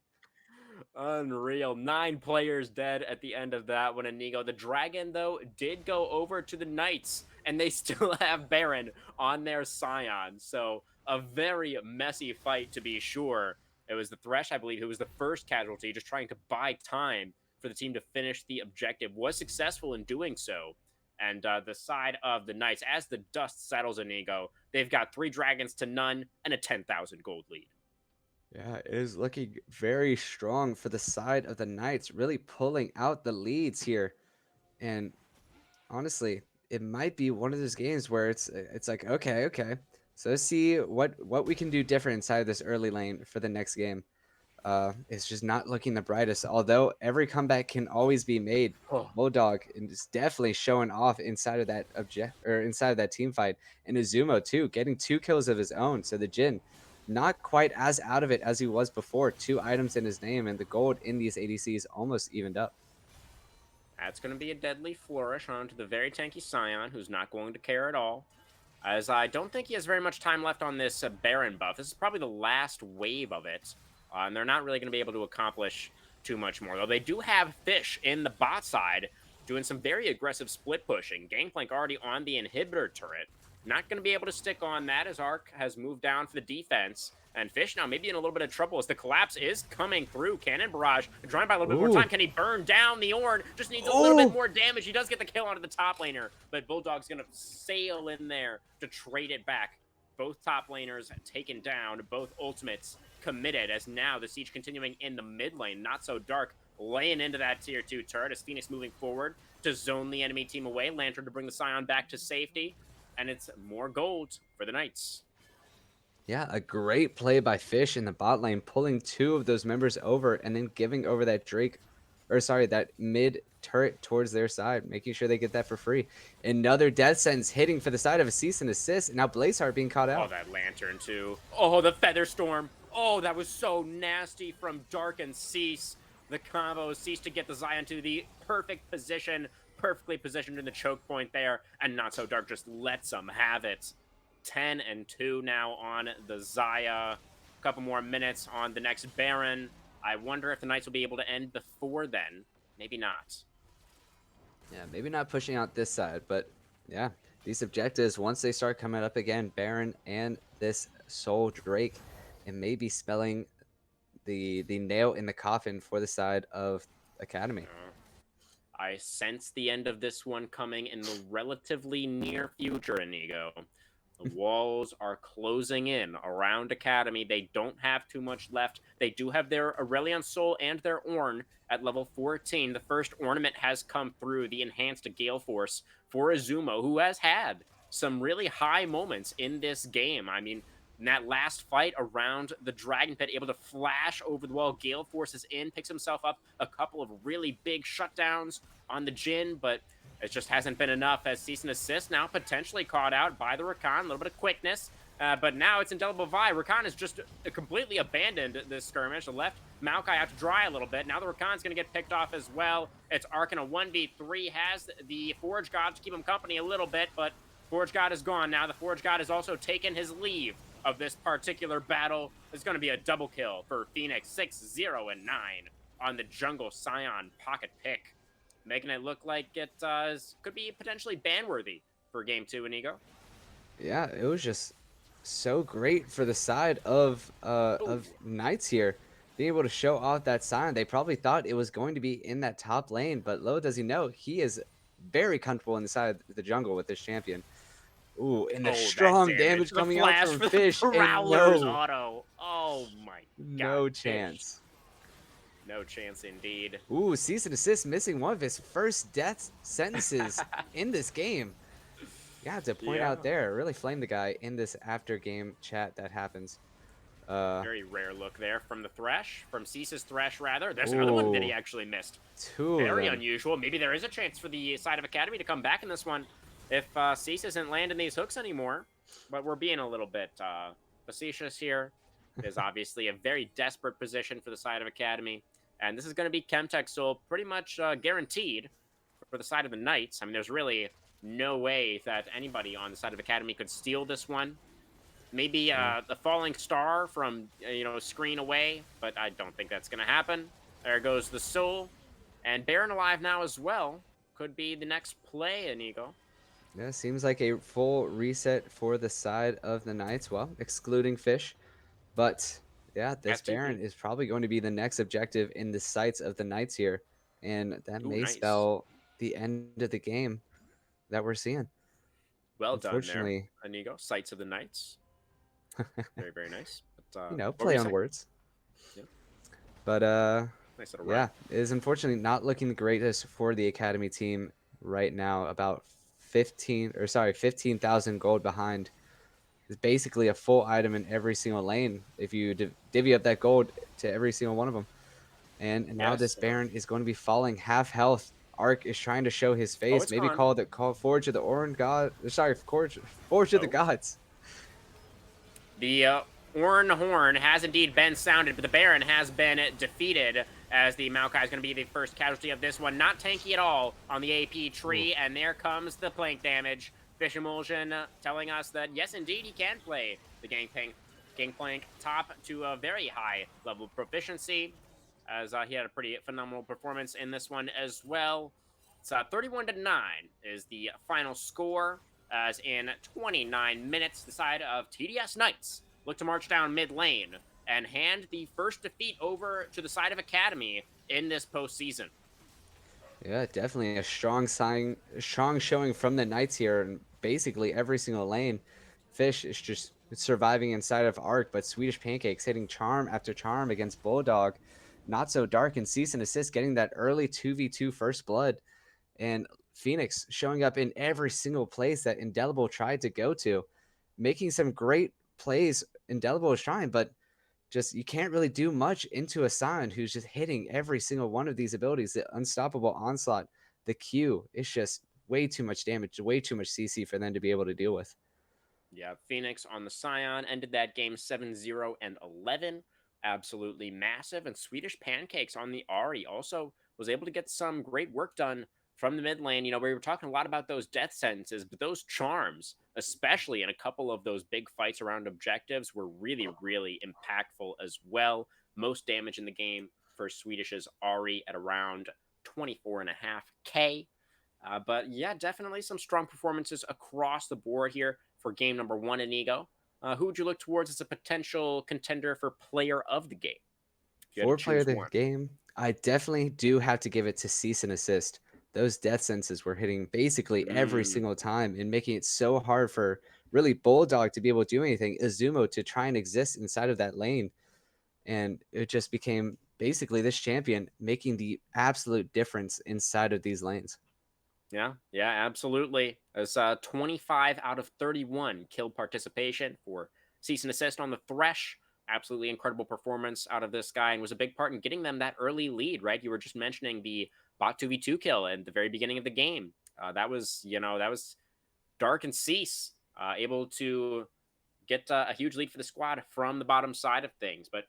Unreal. 9 players dead at the end of that one, Inigo. The Dragon, though, did go over to the Knights, and they still have Baron on their Scion. So a very messy fight, to be sure. It was the Thresh, I believe, who was the first casualty, just trying to buy time for the team to finish the objective. Was successful in doing so. And the side of the Knights, as the dust settles, Inigo, they've got 3 dragons to none and a 10,000 gold lead. Yeah, it is looking very strong for the side of the Knights, really pulling out the leads here. And honestly, it might be one of those games where it's like, okay. So let's see what we can do different inside of this early lane for the next game. It's just not looking the brightest. Although every comeback can always be made. Bulldog is definitely showing off inside of that inside of that team fight. And Uzumo too, getting 2 kills of his own. So the Jhin, not quite as out of it as he was before. 2 items in his name, and the gold in these ADCs almost evened up. That's going to be a deadly flourish onto the very tanky Scion, who's not going to care at all. As I don't think he has very much time left on this Baron buff. This is probably the last wave of it. And they're not really going to be able to accomplish too much more. Though they do have Fish in the bot side doing some very aggressive split pushing. Gangplank already on the inhibitor turret. Not going to be able to stick on that as Arc has moved down for the defense. And Fish now maybe in a little bit of trouble as the collapse is coming through. Cannon Barrage drawing by a little bit more time. Can he burn down the Ornn? Just needs a little bit more damage. He does get the kill onto the top laner, but Bulldog's going to sail in there to trade it back. Both top laners taken down, both ultimates committed, as now the siege continuing in the mid lane. Not So Dark laying into that tier 2 turret as Phoenix moving forward to zone the enemy team away. Lantern to bring the Scion back to safety, and it's more gold for the Knights. Yeah, a great play by Fish in the bot lane, pulling 2 of those members over and then giving over that that mid turret towards their side, making sure they get that for free. Another death sentence hitting for the side of a cease and assist, and now Blazeheart being caught out. Oh, that Lantern too. Oh, the Feather Storm. Oh, that was so nasty from Dark and Cease. The combo, Cease to get the Zion to the perfect position, perfectly positioned in the choke point there, and Not So Dark just lets them have it. 10-2 now on the Xayah. A couple more minutes on the next Baron. I wonder if the Knights will be able to end before then. Maybe not. Yeah, maybe not pushing out this side, but yeah, these objectives, once they start coming up again, Baron and this Soul Drake, it may be spelling the nail in the coffin for the side of Academy. I sense the end of this one coming in the relatively near future, Inigo. The walls are closing in around Academy. They don't have too much left. They do have their Aurelion Soul and their Ornn at level 14. The first ornament has come through, the enhanced Gale Force for Azumo, who has had some really high moments in this game. I mean, in that last fight around the Dragon Pit, able to flash over the wall. Gale Force is in, picks himself up a couple of really big shutdowns on the Jhin, but it just hasn't been enough as Cease and Assist now potentially caught out by the Rakan. A little bit of quickness, but now it's Indelible Vi. Rakan has just completely abandoned this skirmish. Left Maokai out to dry a little bit. Now the Rakan's going to get picked off as well. It's Ark in a 1v3. Has the Forge God to keep him company a little bit, but Forge God is gone now. The Forge God has also taken his leave of this particular battle. It's going to be a double kill for Phoenix, 6-0 and 9 on the Jungle Scion pocket pick, making it look like it could be potentially ban-worthy for Game 2, Inigo. Yeah, it was just so great for the side of Knights here. Being able to show off that sign. They probably thought it was going to be in that top lane, but little does he know, he is very comfortable in the side of the jungle with this champion. Ooh, and the That strong damage the coming out flash from for Fish, the and Prowler's auto. Oh my god. no Fish. chance. No chance indeed. Ooh, Cease and Assist missing one of his first death sentences in this game. You have to point out there, really flame the guy in this after game chat that happens. Very rare look there from the Thresh, from Cease's Thresh rather. There's another one that he actually missed. Very unusual. Maybe there is a chance for the side of Academy to come back in this one if Cease isn't landing these hooks anymore. But we're being a little bit facetious here. There's obviously a very desperate position for the side of Academy. And this is going to be Chemtech Soul pretty much guaranteed for the side of the Knights. I mean, there's really no way that anybody on the side of Academy could steal this one. Maybe the falling star from, screen away, but I don't think that's going to happen. There goes the soul. And Baron alive now as well. Could be the next play, Inigo. Yeah, seems like a full reset for the side of the Knights. Well, excluding Fish. But, yeah, this Baron is probably going to be the next objective in the sights of the Knights here. And that may spell the end of the game that we're seeing. Well done there, Inigo. Sights of the Knights. Very, very nice. But, play on words. Yeah. But, nice yeah, it is unfortunately not looking the greatest for the Academy team right now. About 15,000 gold behind. It's basically a full item in every single lane if you divvy up that gold to every single one of them. And now this Baron is going to be falling half health. Ark is trying to show his face. Maybe call Forge of the Ornn God. Sorry, Forge of the Gods. The Ornn Horn has indeed been sounded, but the Baron has been defeated as the Maokai is going to be the first casualty of this one. Not tanky at all on the AP tree, and there comes the plank damage. Fish Emulsion telling us that, yes, indeed, he can play the Gangplank top to a very high level of proficiency, as he had a pretty phenomenal performance in this one as well. It's 31-9 is the final score, as in 29 minutes, the side of TDS Knights look to march down mid lane and hand the first defeat over to the side of Academy in this postseason. Yeah, definitely a strong showing from the Knights here in basically every single lane. Fish is just surviving inside of Ark, but Swedish Pancakes hitting charm after charm against Bulldog. Not so dark, and Cease and Assist getting that early 2v2 first blood. And Phoenix showing up in every single place that Indelible tried to go to, making some great plays Indelible is trying, but just you can't really do much into a Sion who's just hitting every single one of these abilities. The Unstoppable Onslaught, the Q, it's just way too much damage, way too much CC for them to be able to deal with. Yeah, Phoenix on the Scion ended that game 7-0 and 11. Absolutely massive. And Swedish Pancakes on the Ahri also was able to get some great work done from the mid lane. We were talking a lot about those death sentences, but those charms, especially in a couple of those big fights around objectives, were really, really impactful as well. Most damage in the game for Swedish's Ahri at around 24.5k. But yeah, definitely some strong performances across the board here for game number one, Inigo. Who would you look towards as a potential contender for player of the game? For player of the game, I definitely do have to give it to Cease and Assist. Those death sentences were hitting basically every single time and making it so hard for really bulldog to be able to do anything. Izumo to try and exist inside of that lane, and it just became basically this champion making the absolute difference inside of these lanes. Yeah, yeah, absolutely. As 25 out of 31 kill participation for cease and assist on the Thresh. Absolutely incredible performance out of this guy, and was a big part in getting them that early lead, right? You were just mentioning the bot 2v2 kill at the very beginning of the game. That was, that was Dark and Cease able to get a huge lead for the squad from the bottom side of things. But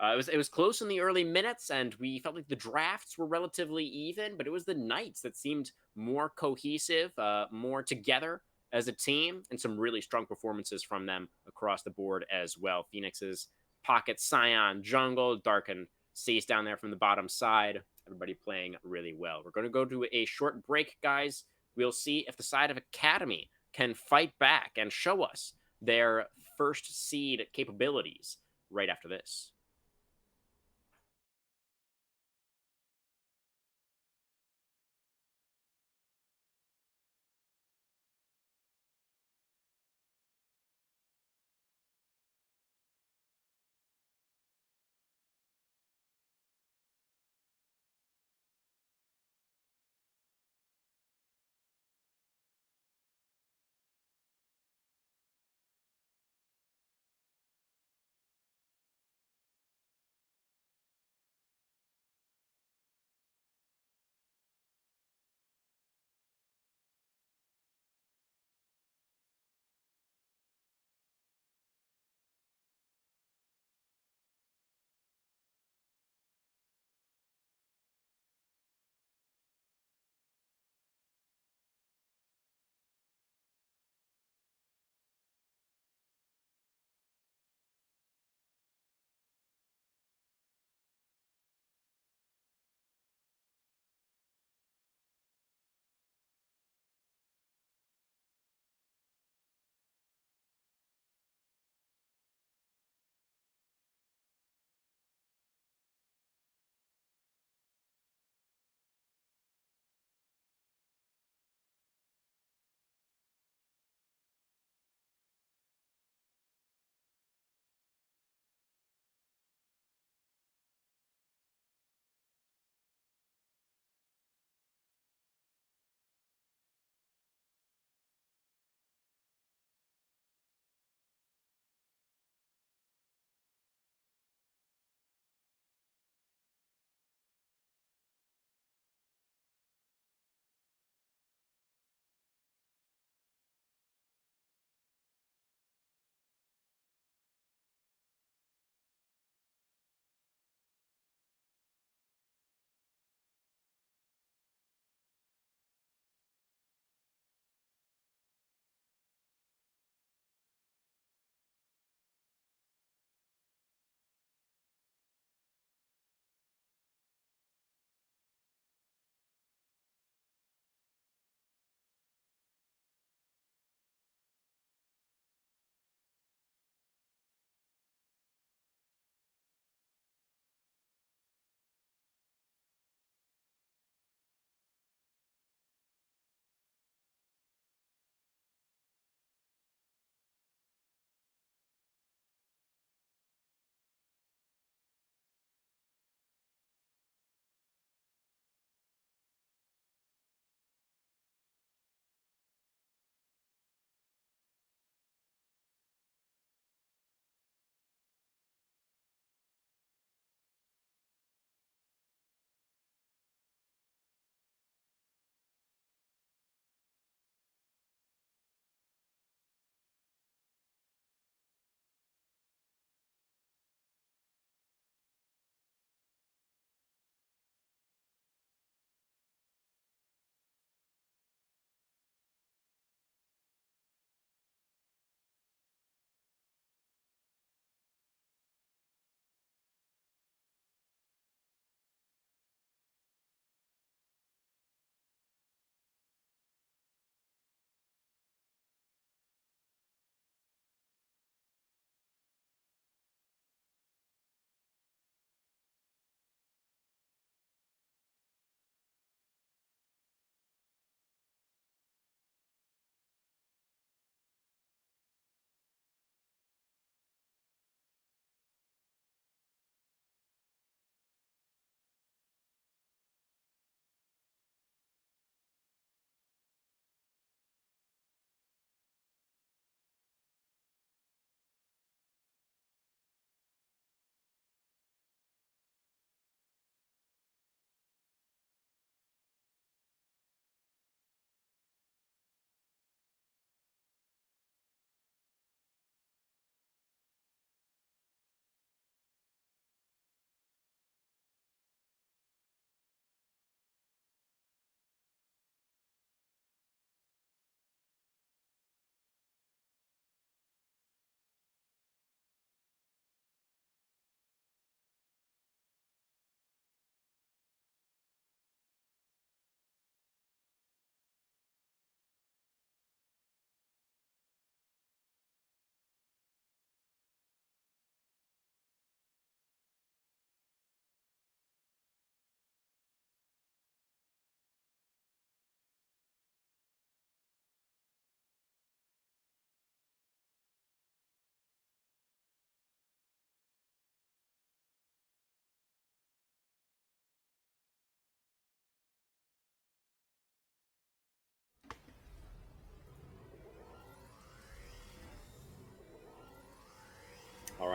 it was close in the early minutes, and we felt like the drafts were relatively even. But it was the Knights that seemed more cohesive, more together as a team, and some really strong performances from them across the board as well. Phoenix's Pocket, Scion, Jungle, Dark, and Cease down there from the bottom side. Everybody playing really well. We're going to go to a short break, guys. We'll see if the side of Academy can fight back and show us their first seed capabilities right after this.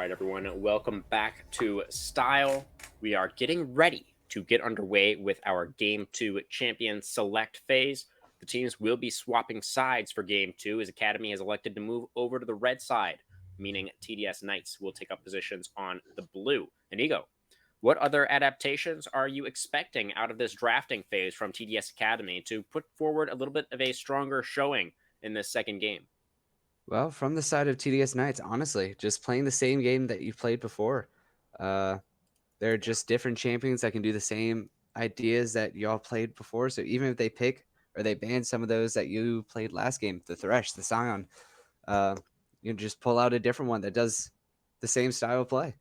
right, everyone, welcome back to Style. We are getting ready to get underway with our Game 2 Champion Select phase. The teams will be swapping sides for Game 2 as Academy has elected to move over to the red side, meaning TDS Knights will take up positions on the blue. Inigo, what other adaptations are you expecting out of this drafting phase from TDS Academy to put forward a little bit of a stronger showing in this second game? Well, from the side of TDS Knights, honestly, just playing the same game that you've played before. Uh, they're Yeah. just different champions that can do the same ideas that y'all played before. So even if they pick or they ban some of those that you played last game, the Thresh, the Scion, uh, you can just pull out a different one that does the same style of play.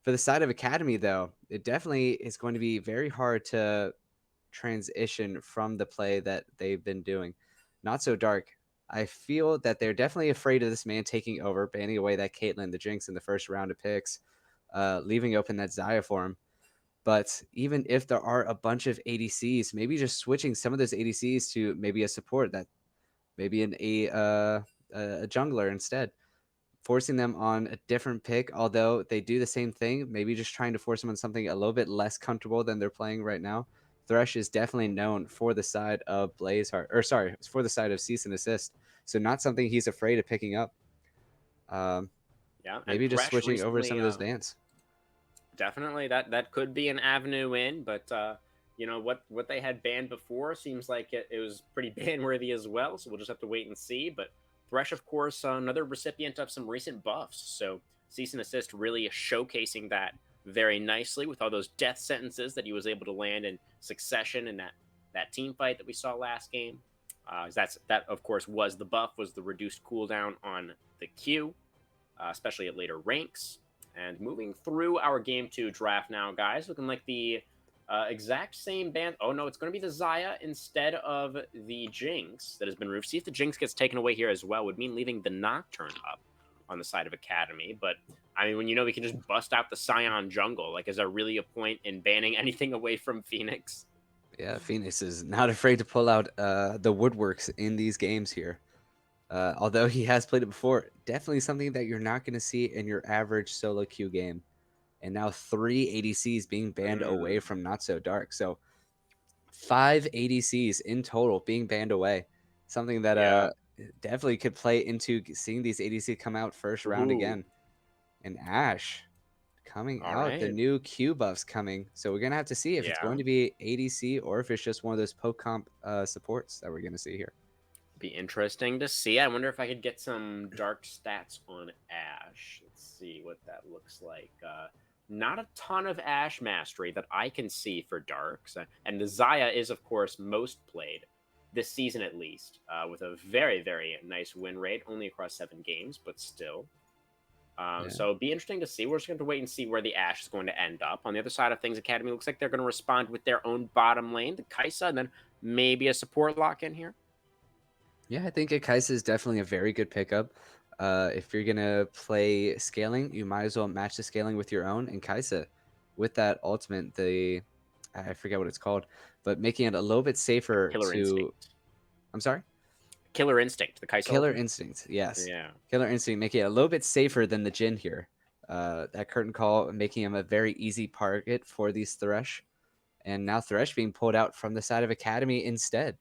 For the side of Academy, though, it definitely is going to be very hard to transition from the play that they've been doing. Not so dark. I feel that they're definitely afraid of this man taking over, banning away that Caitlyn, the Jinx in the first round of picks, leaving open that Xayah for him. But even if there are a bunch of ADCs, maybe just switching some of those ADCs to maybe a support that maybe a jungler instead, forcing them on a different pick, although they do the same thing, maybe just trying to force them on something a little bit less comfortable than they're playing right now. Thresh is definitely known for the side of for the side of cease and assist. So not something he's afraid of picking up. Um, Yeah, and maybe just Thresh switching over some recently of those bans. definitely that could be an avenue in, but what they had banned before seems like it was pretty ban worthy as well. So we'll just have to wait and see. But Thresh, of course, another recipient of some recent buffs. So cease and assist really showcasing that very nicely with all those death sentences that he was able to land in succession in that team fight that we saw last game. That of course was the buff, was the reduced cooldown on the Q, especially at later ranks. And moving through our Game 2 draft now, guys, looking like the exact same band. Oh, no, it's going to be the Xayah instead of the Jinx that has been removed. See if the Jinx gets taken away here as well. Would mean leaving the Nocturne up on the side of Academy. But, I mean, when we can just bust out the Scion jungle, like, is there really a point in banning anything away from Phoenix? Yeah, Phoenix is not afraid to pull out the woodworks in these games here. Although he has played it before, definitely something that you're not going to see in your average solo queue game. And now 3 ADCs being banned away from Not So Dark. So 5 ADCs in total being banned away. Something that Yeah. definitely could play into seeing these ADC come out first round Ooh. again. And Ash coming All out, the right. new Q buffs coming. So we're gonna have to see if it's Yeah. going to be ADC or if it's just one of those poke comp supports that we're gonna see here. Be interesting to see. I wonder if I could get some dark stats on Ash. Let's see what that looks like. Not a ton of Ash mastery that I can see for darks. And the Xayah is, of course, most played this season at least, with a very, very nice win rate, only across 7 games, but still. Yeah. So it'd be interesting to see. We're just going to wait and see where the Ash is going to end up. On the other side of things, Academy looks like they're going to respond with their own bottom lane, the Kaisa, and then maybe a support lock in here. Yeah, I think Akaisa is definitely a very good pickup. If you're gonna play scaling, you might as well match the scaling with your own. And Kaisa, with that ultimate, I forget what it's called, but making it a little bit safer Killer to. Instinct. I'm sorry. Killer Instinct, the Kaisa Killer ultimate. Instinct, yes. Yeah. Killer Instinct, making it a little bit safer than the Jin here. That curtain call making him a very easy target for these Thresh, and now Thresh being pulled out from the side of Academy instead.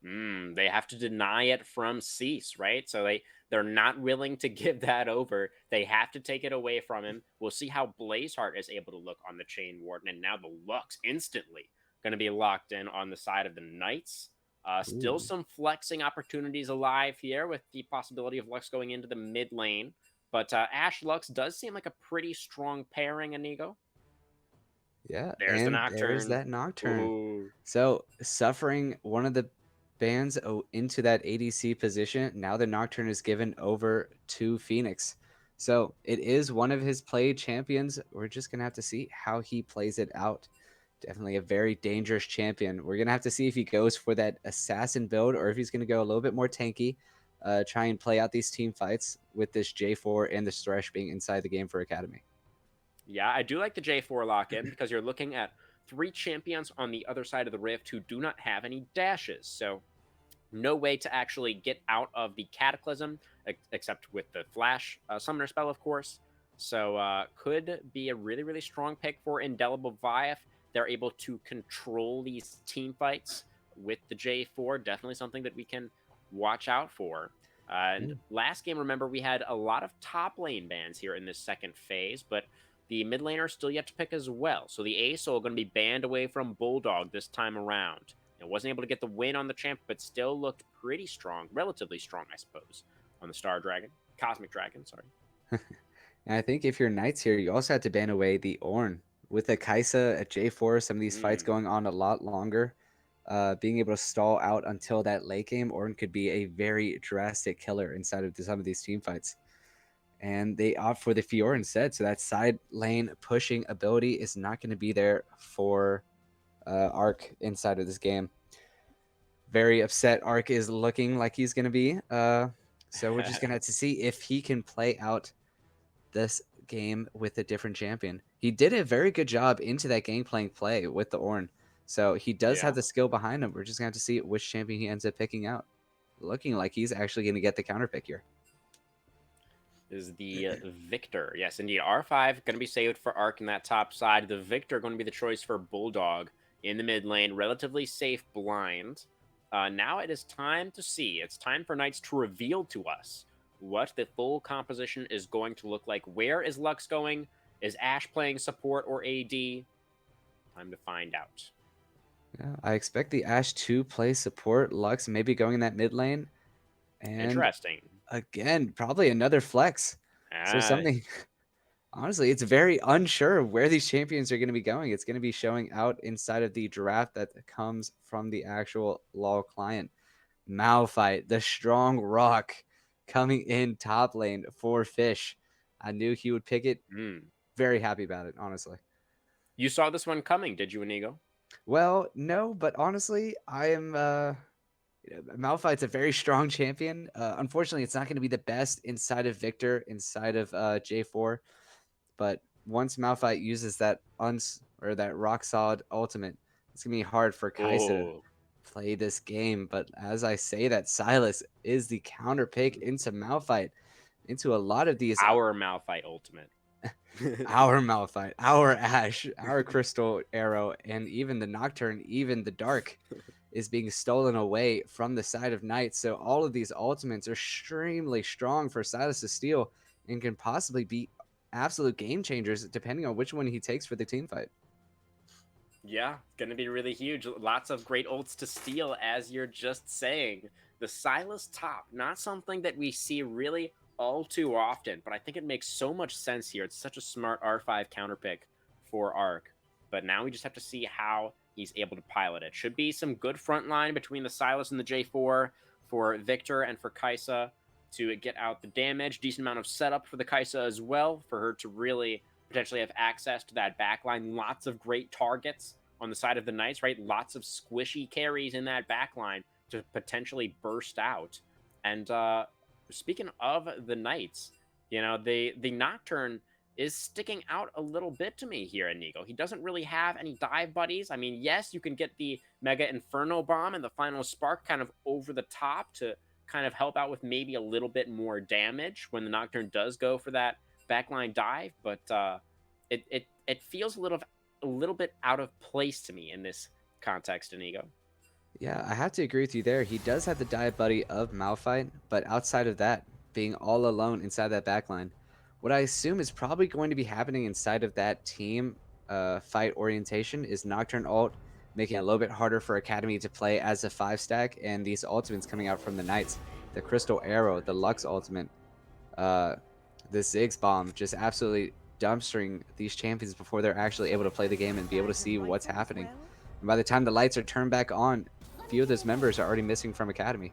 They have to deny it from Cease, right? So they're not willing to give that over. They have to take it away from him. We'll see how Blazeheart is able to look on the Chain Warden, and now the Lux instantly going to be locked in on the side of the Knights. Still Ooh. some flexing opportunities alive here with the possibility of Lux going into the mid lane. But Ash Lux does seem like a pretty strong pairing, Inigo. Yeah, There's the and there's Nocturne. that Nocturne. Ooh. So suffering one of the bans into that ADC position, now the Nocturne is given over to Phoenix. So it is one of his play champions. We're just gonna have to see how he plays it out. Definitely a very dangerous champion. We're gonna have to see if he goes for that assassin build or if he's gonna go a little bit more tanky. Try and play out these team fights with this J4 and the Thresh being inside the game for Academy. Yeah, I do like the J4 lock in because you're looking at 3 champions on the other side of the rift who do not have any dashes. So no way to actually get out of the Cataclysm except with the Flash Summoner spell, of course. So could be a really, really strong pick for Indelible Vi if they're able to control these team fights with the J4. Definitely something that we can watch out for. And Mm. last game, remember, we had a lot of top lane bans here in this second phase, but the mid laner still yet to pick as well. So the ASO going to be banned away from Bulldog this time around. It wasn't able to get the win on the champ, but still looked pretty strong, relatively strong, I suppose, on the Star Dragon, Cosmic Dragon, sorry. And I think if you're Knights here, you also have to ban away the Ornn. With the Kaisa at J4, some of these fights Mm. going on a lot longer, being able to stall out until that late game, Ornn could be a very drastic killer inside of some of these team fights. And they opt for the Fiora instead, so that side lane pushing ability is not going to be there for Arc inside of this game. Very upset Arc is looking like he's going to be. So we're just going to have to see if he can play out this game with a different champion. He did a very good job into that gangplank play with the Ornn. So he does Yeah. have the skill behind him. We're just going to have to see which champion he ends up picking out. Looking like he's actually going to get the counter pick here. Is the Victor. Yes, indeed. R5 going to be saved for Arc in that top side. The Victor going to be the choice for Bulldog in the mid lane. Relatively safe blind. Now it is time to see. It's time for Knights to reveal to us what the full composition is going to look like. Where is Lux going? Is Ashe playing support or AD? Time to find out. Yeah, I expect the Ashe to play support. Lux maybe going in that mid lane. And Interesting. again, probably another flex. So Ah, something, honestly, it's very unsure of where these champions are going to be going. It's going to be showing out inside of the draft that comes from the actual LoL client. Malphite, the strong rock, coming in top lane for Fish. I knew he would pick it. mm. Very happy about it, honestly. You saw this one coming, did you, Inigo? Well, no, but honestly, I am. Malphite's a very strong champion. Unfortunately, it's not going to be the best inside of Victor, inside of J4. But once Malphite uses that or that rock solid ultimate, it's gonna be hard for Kaisa to Oh, play this game. But as I say, that Silas is the counter pick into Malphite, into a lot of these our Malphite ultimate. our Malphite, our Ashe, our Crystal Arrow, and even the Nocturne, even the Dark is being stolen away from the side of Knights. So all of these ultimates are extremely strong for Silas to steal and can possibly be absolute game changers depending on which one he takes for the team fight. Yeah, it's going to be really huge. Lots of great ults to steal, as you're just saying. The Silas top, not something that we see really all too often, but I think it makes so much sense here. It's such a smart R5 counter pick for Arc. But now we just have to see how he's able to pilot it. Should be some good front line between the Silas and the J4 for Victor and for Kaisa to get out the damage. Decent amount of setup for the Kaisa as well, for her to really potentially have access to that backline. Lots of great targets on the side of the Knights, right? Lots of squishy carries in that backline to potentially burst out. And speaking of the Knights, you know, the Nocturne is sticking out a little bit to me here, Inigo. He doesn't really have any dive buddies. I mean, yes, you can get the Mega Inferno Bomb and the Final Spark kind of over the top to kind of help out with maybe a little bit more damage when the Nocturne does go for that backline dive, but it feels a little bit out of place to me in this context, Inigo. Yeah, I have to agree with you there. He does have the dive buddy of Malphite, but outside of that, being all alone inside that backline, what I assume is probably going to be happening inside of that team fight orientation is Nocturne ult, making it a little bit harder for Academy to play as a 5-stack, and these ultimates coming out from the Knights. The Crystal Arrow, the Lux ultimate, uh, the Ziggs bomb, just absolutely dumpstering these champions before they're actually able to play the game and be able to see what's happening. And by the time the lights are turned back on, a few of those members are already missing from Academy.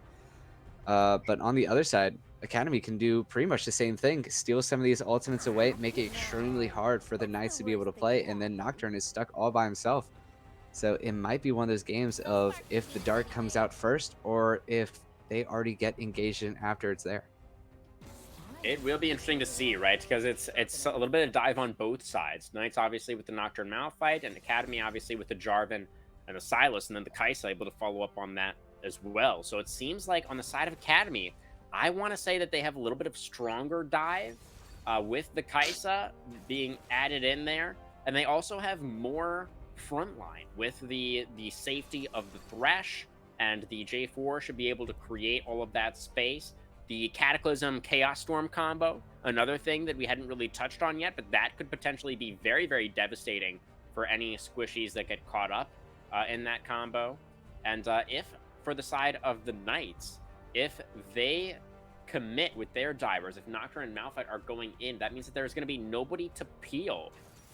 But on the other side, Academy can do pretty much the same thing. Steal some of these ultimates away, make it extremely hard for the Knights to be able to play, and then Nocturne is stuck all by himself. So it might be one of those games of if the Dark comes out first or if they already get engaged in after it's there. It will be interesting to see, right? Because it's a little bit of dive on both sides. Knights obviously with the Nocturne Malphite, and Academy obviously with the Jarvan and the Silas, and then the Kaisa able to follow up on that as well. So it seems like on the side of Academy, I want to say that they have a little bit of stronger dive, with the Kaisa being added in there, and they also have more frontline with the safety of the Thresh, and the J4 should be able to create all of that space. The Cataclysm Chaos Storm combo, another thing that we hadn't really touched on yet, but that could potentially be very, very devastating for any squishies that get caught up in that combo. And if for the side of the Knights, if they commit with their divers, if Nocturne and Malphite are going in, that means that there's going to be nobody to peel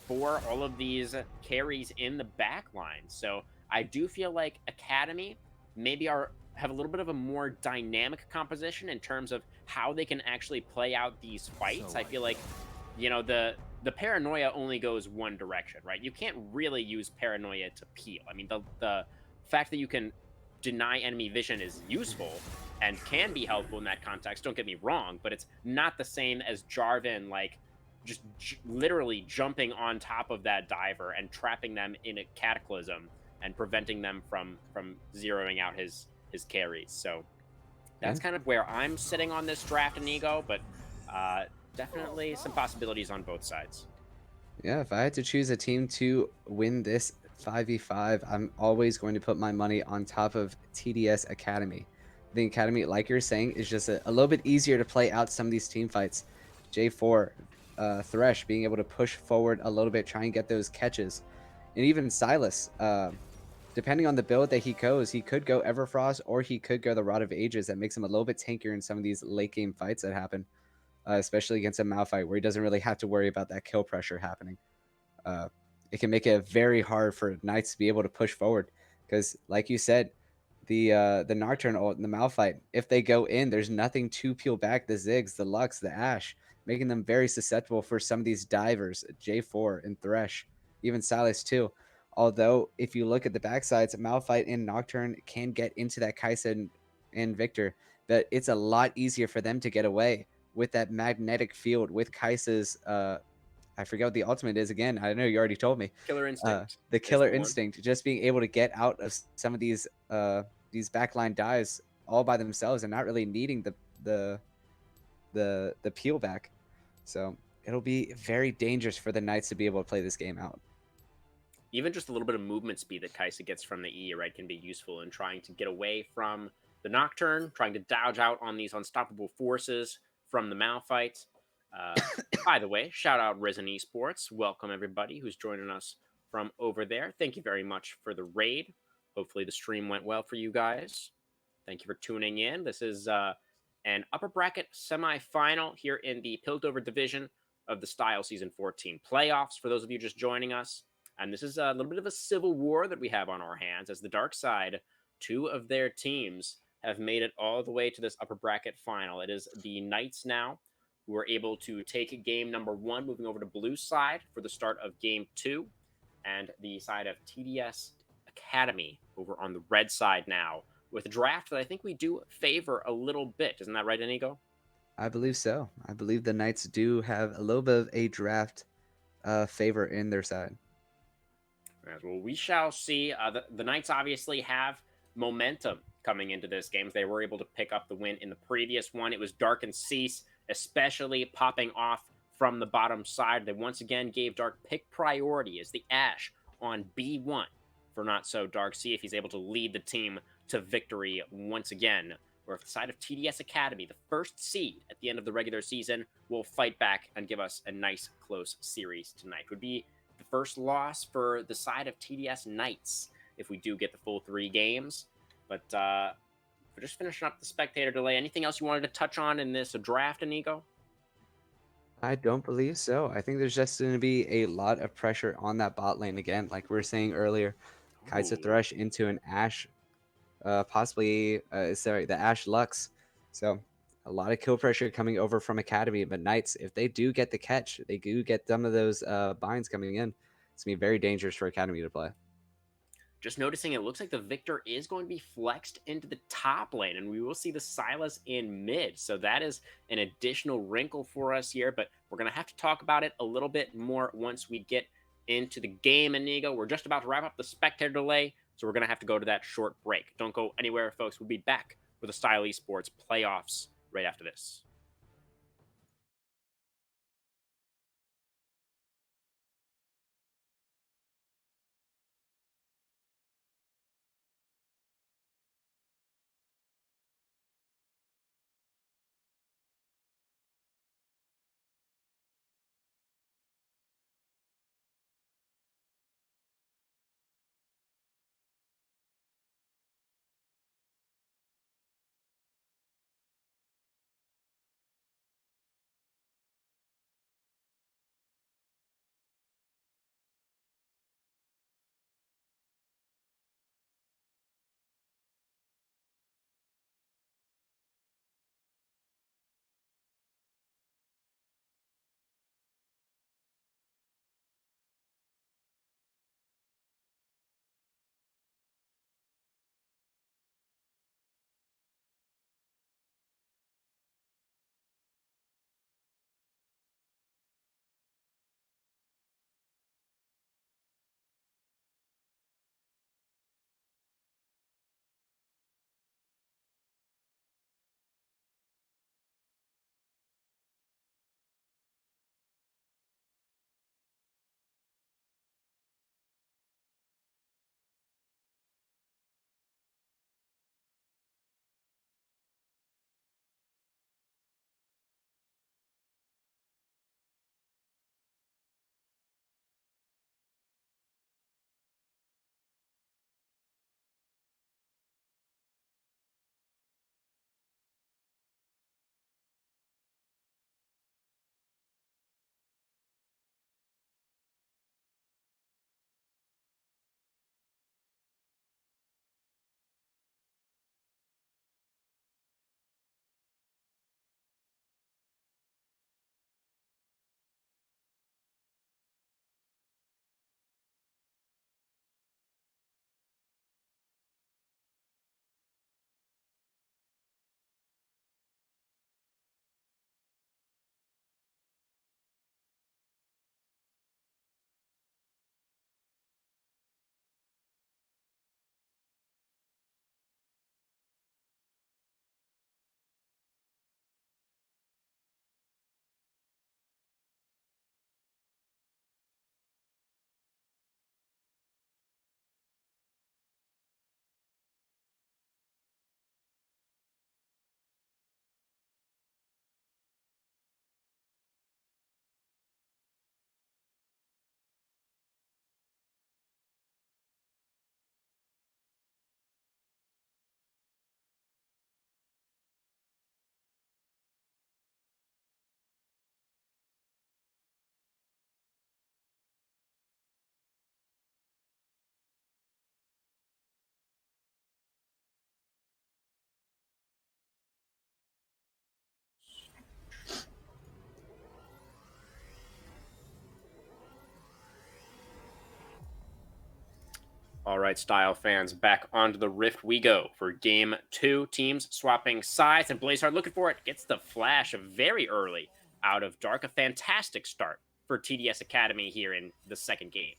for all of these carries in the back line. So I do feel like Academy maybe have a little bit of a more dynamic composition in terms of how they can actually play out these fights. I feel like, the paranoia only goes one direction, right? You can't really use paranoia to peel. I mean, the fact that you can deny enemy vision is useful and can be helpful in that context. Don't get me wrong, but it's not the same as Jarvan, like, just literally jumping on top of that diver and trapping them in a cataclysm and preventing them from zeroing out his carries. So Yeah. that's kind of where I'm sitting on this draft, Inigo, but definitely some possibilities on both sides. Yeah, if I had to choose a team to win this 5v5, I'm always going to put my money on top of TDS Academy. The Academy, like you're saying, is just a little bit easier to play out some of these team fights. J4, Thresh being able to push forward a little bit, try and get those catches. And even Silas, depending on the build that he goes, he could go Everfrost or he could go the Rod of Ages. That makes him a little bit tankier in some of these late game fights that happen. Especially against a Malphite where he doesn't really have to worry about that kill pressure happening. It can make it very hard for Knights to be able to push forward because, like you said, the Nocturne ult and the Malphite, if they go in, there's nothing to peel back the Ziggs, the Lux, the Ashe, making them very susceptible for some of these divers, J4 and Thresh, even Silas too. Although, if you look at the backsides, Malphite and Nocturne can get into that Kaisa and Victor, but it's a lot easier for them to get away with that magnetic field with Kaisa's I forget what the ultimate is again. I know you already told me. Killer Instinct The is the killer one. instinct, just being able to get out of some of these backline dives all by themselves and not really needing the peel back. So it'll be very dangerous for the Knights to be able to play this game out. Even just a little bit of movement speed that Kaisa gets from the E, right, can be useful in trying to get away from the Nocturne, trying to dodge out on these unstoppable forces from the Malphite. By the way, shout out Risen Esports. Welcome everybody who's joining us from over there. Thank you very much for the raid. Hopefully the stream went well for you guys. Thank you for tuning in. This is an upper bracket semifinal here in the Piltover division of the Style Season 14 playoffs. For those of you just joining us, and this is a little bit of a civil war that we have on our hands as the dark side, two of their teams have made it all the way to this upper bracket final. It is the Knights now who are able to take game number 1, moving over to blue side for the start of game 2, and the side of TDS Academy over on the red side now with a draft that I think we do favor a little bit. Isn't that right, Inigo? I believe so. I believe the Knights do have a little bit of a draft favor in their side. Well, we shall see. The Knights obviously have momentum coming into this game. They were able to pick up the win in the previous one. It was Dark and Cease, especially popping off from the bottom side. They once again gave Dark pick priority as the Ashe on B1 for Not So Dark. See if he's able to lead the team to victory once again. Or if the side of TDS Academy, the first seed at the end of the regular season, will fight back and give us a nice close series tonight. Would be the first loss for the side of TDS Knights if we do get the full 3 games. But we're just finishing up the spectator delay. Anything else you wanted to touch on in this draft, Inigo? I don't believe so. I think there's just going to be a lot of pressure on that bot lane again, like we were saying earlier. Kaisa Thresh into an Ashe, possibly, the Ashe Lux. So a lot of kill pressure coming over from Academy. But Knights, if they do get the catch, they do get some of those binds coming in, it's going to be very dangerous for Academy to play. Just noticing it looks like the Victor is going to be flexed into the top lane, and we will see the Silas in mid. So that is an additional wrinkle for us here, but we're going to have to talk about it a little bit more once we get into the game, Inigo. We're just about to wrap up the spectator delay, so we're going to have to go to that short break. Don't go anywhere, folks. We'll be back with the Style Esports playoffs right after this. All right, Style fans, back onto the Rift we go for game two. Teams swapping sides, and Blazeheart looking for it. Gets the flash very early out of Dark. A fantastic start for TDS Academy here in the second game.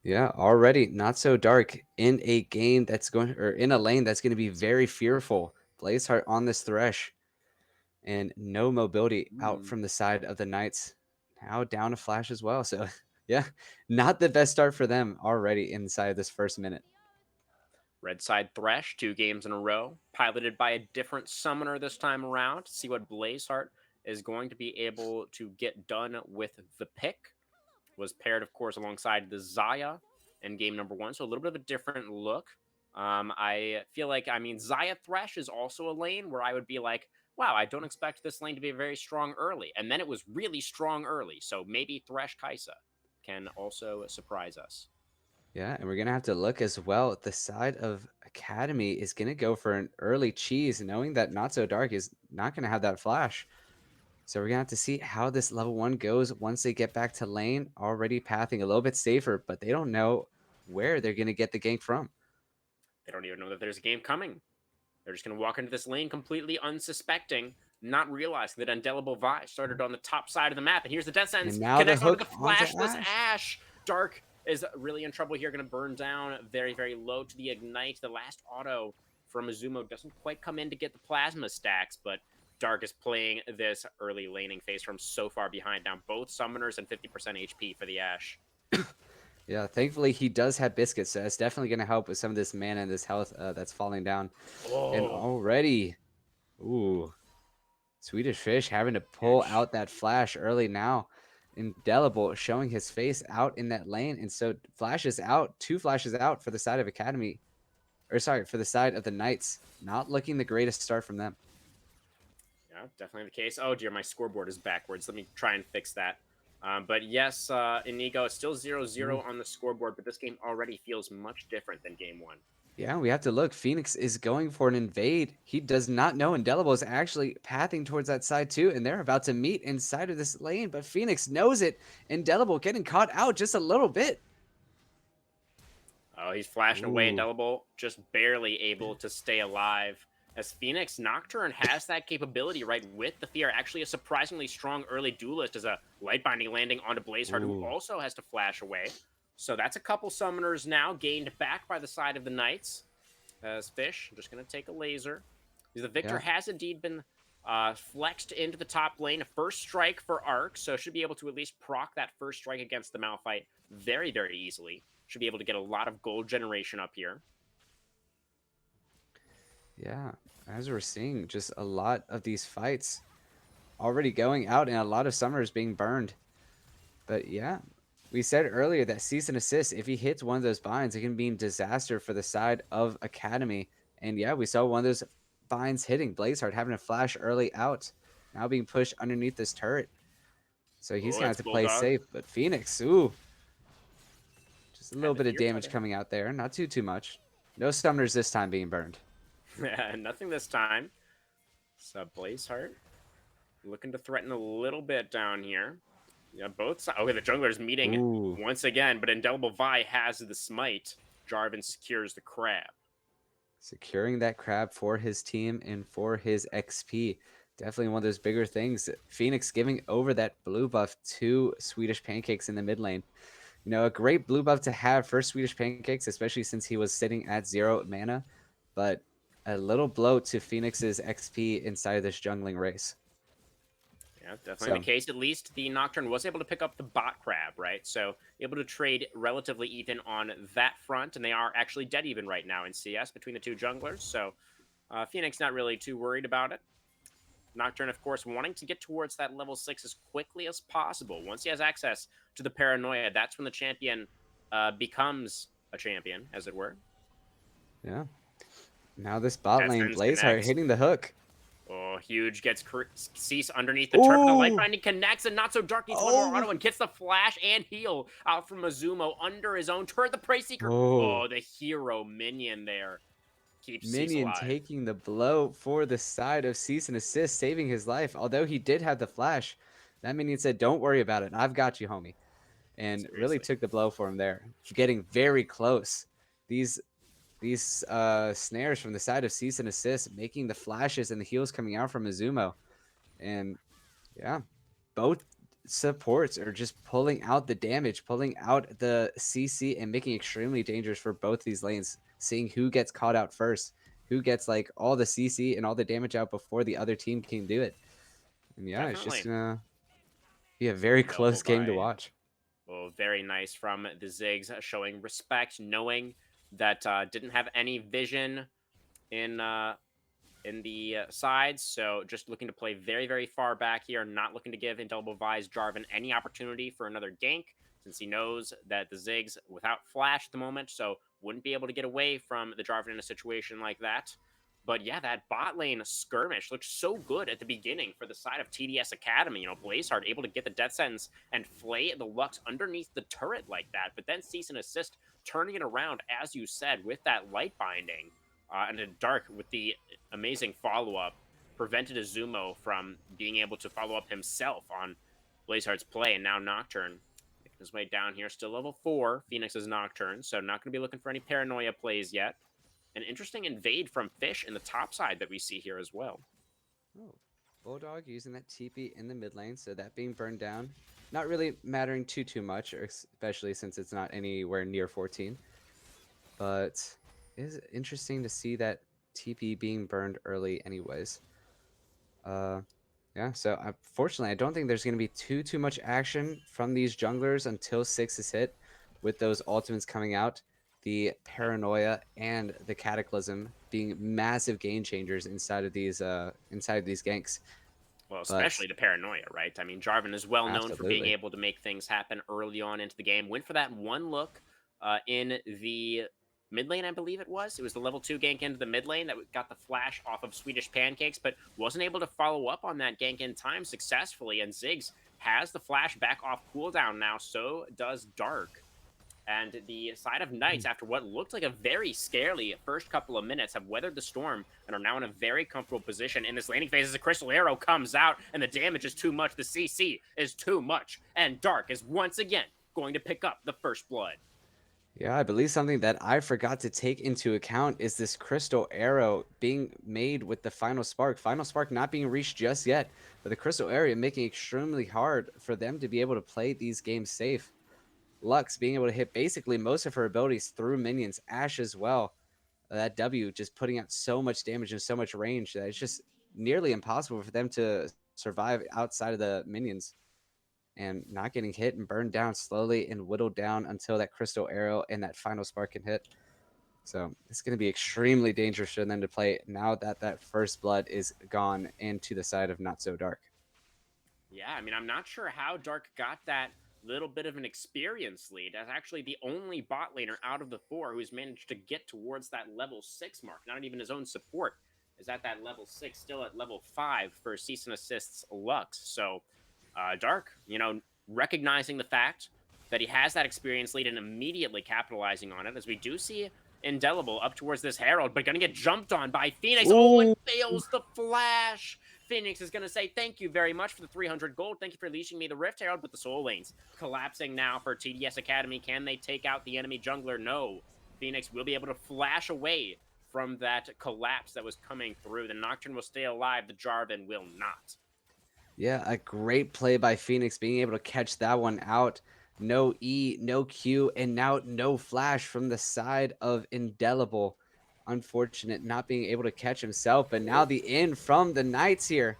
Yeah, already not so dark in a game that's going, or in a lane that's going to be very fearful. Blazeheart on this thresh, and no mobility out from the side of the Knights. Now down a flash as well. So yeah, not the best start for them already inside of this first minute. Red side Thresh, 2 games in a row, piloted by a different summoner this time around. To see what Blazeheart is going to be able to get done with the pick. Was paired, of course, alongside the Zaya in game number 1. So a little bit of a different look. I feel like, Zaya Thresh is also a lane where I would be like, wow, I don't expect this lane to be very strong early. And then it was really strong early. So maybe Thresh Kaisa can also surprise us. Yeah, and we're going to have to look as well. The side of Academy is going to go for an early cheese, knowing that Not So Dark is not going to have that flash. So we're going to have to see how this level 1 goes once they get back to lane, already pathing a little bit safer, but they don't know where they're going to get the gank from. They don't even know that there's a game coming. They're just going to walk into this lane completely unsuspecting, not realizing that Indelible Vi started on the top side of the map. And here's the death sentence. And now the Connects onto hook the onto flashless Ash. Ash. Dark is really in trouble here. Going to burn down very, very low to the Ignite. The last auto from Azumo doesn't quite come in to get the plasma stacks, but Dark is playing this early laning phase from so far behind now. Both summoners and 50% HP for the Ash. Yeah, thankfully he does have biscuits, so that's definitely going to help with some of this mana and this health that's falling down. Oh. And already, ooh, Swedish Fish having to pull Huge. out that flash early now. Indelible showing his face out in that lane, and so flashes out, 2 flashes out for the side of Academy, or sorry, for the side of the Knights. Not looking the greatest start from them. Yeah, definitely the case. Oh dear, my scoreboard is backwards. Let me try and fix that. But yes, Inigo is still 0-0 on the scoreboard, but this game already feels much different than game 1. Yeah, we have to look. Phoenix is going for an invade. He does not know Indelible is actually pathing towards that side too, and they're about to meet inside of this lane, but Phoenix knows it. Indelible getting caught out just a little bit. Oh, he's flashing away. Ooh. Indelible just barely able to stay alive. As Phoenix Nocturne has that capability, right, with the fear. Actually, a surprisingly strong early duelist as a light binding landing onto Blazeheart, who also has to flash away. So that's a couple summoners now gained back by the side of the Knights. As Fish, just going to take a laser. The Victor has indeed been flexed into the top lane. A first strike for Arc, so should be able to at least proc that first strike against the Malphite very, very easily. Should be able to get a lot of gold generation up here. Yeah, as we're seeing, just a lot of these fights already going out and a lot of summoners being burned. But yeah, we said earlier that Cease and Assist, if he hits one of those binds, it can be a disaster for the side of Academy. And yeah, we saw one of those binds hitting. Blazeheart having a flash early out, now being pushed underneath this turret. So he's going to have to play safe. But Phoenix, ooh, just a little bit of damage coming out there. Not too much. No summoners this time being burned. Yeah, nothing this time. So Blazeheart looking to threaten a little bit down here. Yeah, both sides. Okay, the jungler's meeting once again, but Indelible Vi has the smite. Jarvan secures the crab. Securing that crab for his team and for his XP. Definitely one of those bigger things. Phoenix giving over that blue buff to Swedish Pancakes in the mid lane. You know, a great blue buff to have for Swedish Pancakes, especially since he was sitting at 0 mana. But a little blow to Phoenix's XP inside of this jungling race. Yeah, definitely the case. At least the Nocturne was able to pick up the bot crab, right? So able to trade relatively even on that front, and they are actually dead even right now in CS between the two junglers. So Phoenix not really too worried about it. Nocturne, of course, wanting to get towards that level 6 as quickly as possible. Once he has access to the paranoia, that's when the champion becomes a champion, as it were. Yeah. Now this bot lane, Blazeheart hitting the hook. Oh, huge. Gets Cease underneath the turret. The light binding connects, and Not So Dark needs one more auto and gets the flash and heal out from Azumo under his own turret. The Prey Seeker. Oh, the hero minion there. Keeps Minion taking the blow for the side of Cease and Assist, saving his life. Although he did have the flash, that minion said, "Don't worry about it. I've got you, homie." And really took the blow for him there. Getting very close these snares from the side of Cease and Assist, making the flashes and the heals coming out from Izumo. And yeah, both supports are just pulling out the damage, pulling out the CC, and making extremely dangerous for both these lanes, seeing who gets caught out first, who gets like all the CC and all the damage out before the other team can do it. And yeah, it's just Definitely. gonna be a very Indelible close game to by, watch. well, very nice from the Ziggs, showing respect, knowing that didn't have any vision in the sides. So just looking to play very, very far back here, not looking to give Indelible Vise Jarvan any opportunity for another gank, since he knows that the Ziggs without Flash at the moment, so wouldn't be able to get away from the Jarvan in a situation like that. But yeah, that bot lane skirmish looked so good at the beginning for the side of TDS Academy. You know, Blazeheart able to get the death sentence and flay the Lux underneath the turret like that. But then Cease and Assist turning it around, as you said, with that light binding. And in Dark with the amazing follow-up prevented Izumo from being able to follow up himself on Blazeheart's play. And now Nocturne making his way down here, still level 4. Phoenix is Nocturne, so not going to be looking for any paranoia plays yet. An interesting invade from Fish in the top side that we see here as well. Oh, Bulldog using that TP in the mid lane, so that being burned down, not really mattering too much, especially since it's not anywhere near 14. But it is interesting to see that TP being burned early, anyways. Yeah. So unfortunately, I don't think there's going to be too much action from these junglers until 6 is hit, with those ultimates coming out, the paranoia and the cataclysm being massive game changers inside of these ganks. Well, But especially the paranoia, right? I mean, Jarvan is well known for being absolutely. able to make things happen early on into the game. Went for that one look in the mid lane, I believe it was. It was the level 2 gank into the mid lane that got the flash off of Swedish Pancakes, but wasn't able to follow up on that gank in time successfully. And Ziggs has the flash back off cooldown now, so does Dark. And the side of Knights, after what looked like a very scary first couple of minutes, have weathered the storm and are now in a very comfortable position in this laning phase as the Crystal Arrow comes out and the damage is too much. The CC is too much. And Dark is once again going to pick up the first blood. Yeah, I believe something that I forgot to take into account is this crystal arrow being made with the final spark. Final spark not being reached just yet, but the crystal arrow making it extremely hard for them to be able to play these games safe. Lux being able to hit basically most of her abilities through minions. Ashe as well. That W just putting out so much damage and so much range that it's just nearly impossible for them to survive outside of the minions, and not getting hit and burned down slowly and whittled down until that crystal arrow and that final spark can hit. So it's going to be extremely dangerous for them to play now that that first blood is gone into the side of Not So Dark. Yeah, I mean, I'm not sure how Dark got that little bit of an experience lead. As actually the only bot laner out of the 4 who's managed to get towards that level 6 mark. Not even his own support is at that level 6, still at level 5 for Cease and Assist's Lux. So, Dark, you know, recognizing the fact that he has that experience lead and immediately capitalizing on it, as we do see Indelible up towards this Herald, but gonna get jumped on by Phoenix. Oh, and Ooh. fails the flash. Phoenix is going to say, thank you very much for the 300 gold. Thank you for leashing me the Rift Herald, but the Soul Lanes collapsing now for TDS Academy. Can they take out the enemy jungler? No. Phoenix will be able to flash away from that collapse that was coming through. The Nocturne will stay alive. The Jarvan will not. Yeah, a great play by Phoenix, being able to catch that one out. No E, no Q, and now no flash from the side of Indelible. Unfortunate not being able to catch himself, but now the in from the Knights here.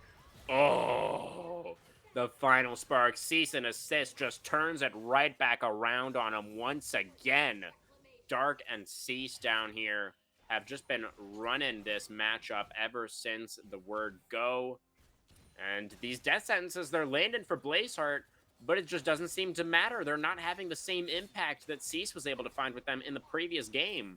Oh, the final spark. Cease and Assist just turns it right back around on him once again. Dark and Cease down here have just been running this matchup ever since the word go. And these death sentences, they're landing for Blazeheart, but it just doesn't seem to matter. They're not having the same impact that Cease was able to find with them in the previous game.